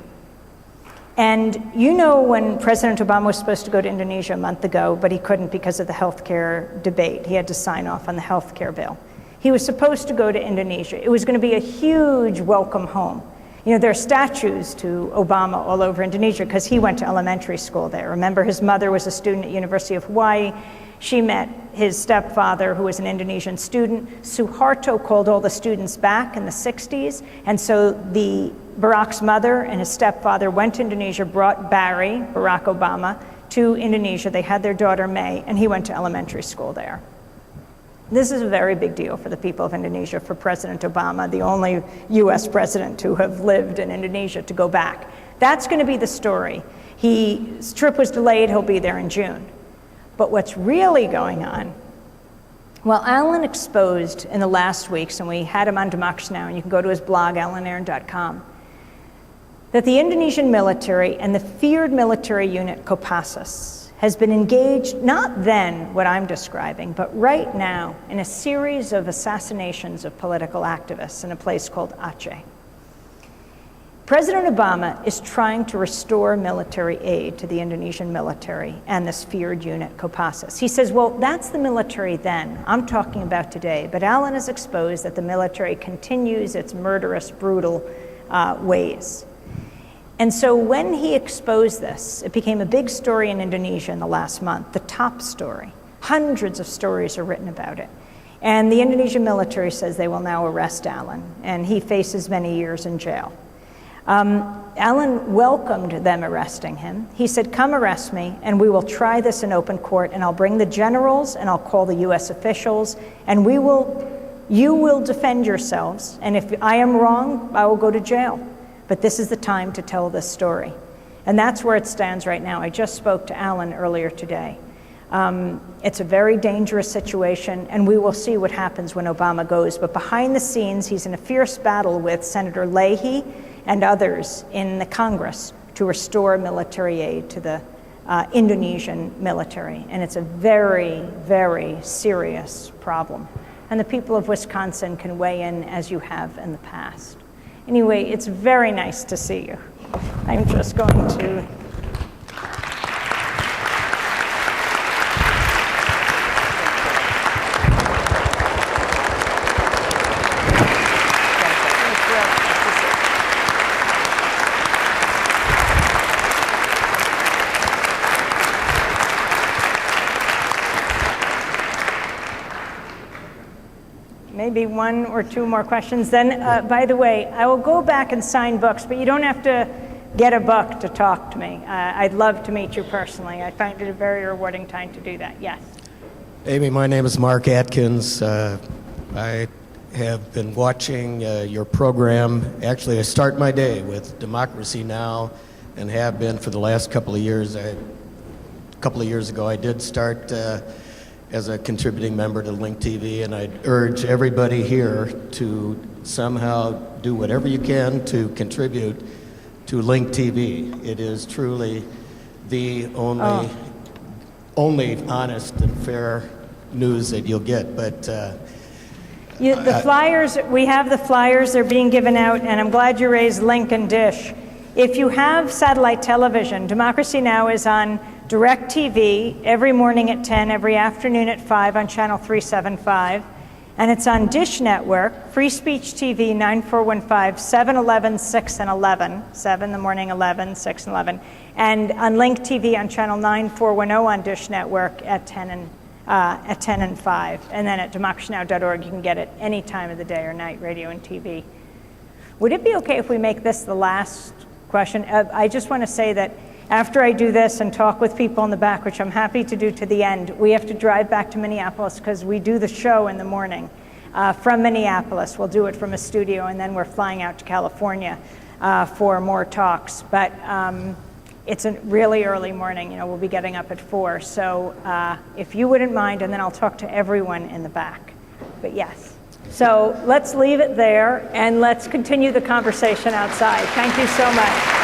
And you know when President Obama was supposed to go to Indonesia a month ago, but he couldn't because of the healthcare debate. He had to sign off on the healthcare bill. He was supposed to go to Indonesia. It was going to be a huge welcome home. You know, there are statues to Obama all over Indonesia because he went to elementary school there. Remember, his mother was a student at University of Hawaii. She met his stepfather, who was an Indonesian student. Suharto called all the students back in the 60s. And so Barack's mother and his stepfather went to Indonesia, brought Barry, Barack Obama, to Indonesia. They had their daughter, May, and he went to elementary school there. This is a very big deal for the people of Indonesia, for President Obama, the only US president to have lived in Indonesia, to go back. That's going to be the story. His trip was delayed, he'll be there in June. But what's really going on, well, Alan exposed in the last weeks, and we had him on Democracy Now!, and you can go to his blog, alainaron.com, that the Indonesian military and the feared military unit Kopassus has been engaged, not then, what I'm describing, but right now, in a series of assassinations of political activists in a place called Aceh. President Obama is trying to restore military aid to the Indonesian military and this feared unit Kopassus. He says, well, that's the military then. I'm talking about today. But Alan has exposed that the military continues its murderous, brutal ways. And so when he exposed this, it became a big story in Indonesia in the last month, the top story. Hundreds of stories are written about it. And the Indonesian military says they will now arrest Alan, and he faces many years in jail. Alan welcomed them arresting him. He said, come arrest me, and we will try this in open court, and I'll bring the generals, and I'll call the US officials, and you will defend yourselves, and if I am wrong, I will go to jail. But this is the time to tell this story. And that's where it stands right now. I just spoke to Alan earlier today. It's a very dangerous situation, and we will see what happens when Obama goes. But behind the scenes, he's in a fierce battle with Senator Leahy and others in the Congress to restore military aid to the Indonesian military. And it's a very, very serious problem. And the people of Wisconsin can weigh in as you have in the past. Anyway, it's very nice to see you. I'm just going to... Maybe one or two more questions. Then, by the way, I will go back and sign books, but you don't have to get a book to talk to me. I'd love to meet you personally. I find it a very rewarding time to do that. Yes. Amy, my name is Mark Atkins. I have been watching your program. Actually, I start my day with Democracy Now! And have been for the last couple of years. A couple of years ago, I did start as a contributing member to Link TV, and I'd urge everybody here to somehow do whatever you can to contribute to Link TV. It is truly the only honest and fair news that you'll get. But the flyers, we have the flyers, they're being given out, and I'm glad you raised Link and Dish. If you have satellite television, Democracy Now! Is on DirecTV every morning at 10, every afternoon at 5 on channel 375. And it's on Dish Network, Free Speech TV 9415, 7, 11, 6, and 11. 7 in the morning, 11, 6, and 11. And on Link TV on channel 9410 on Dish Network at 10 and 5. And then at democracynow.org, you can get it any time of the day or night, radio and TV. Would it be okay if we make this the last question? I just want to say that after I do this and talk with people in the back, which I'm happy to do to the end, we have to drive back to Minneapolis because we do the show in the morning from Minneapolis. We'll do it from a studio, and then we're flying out to California for more talks. But it's a really early morning. We'll be getting up at 4. So if you wouldn't mind, and then I'll talk to everyone in the back. But yes. So let's leave it there, and let's continue the conversation outside. Thank you so much.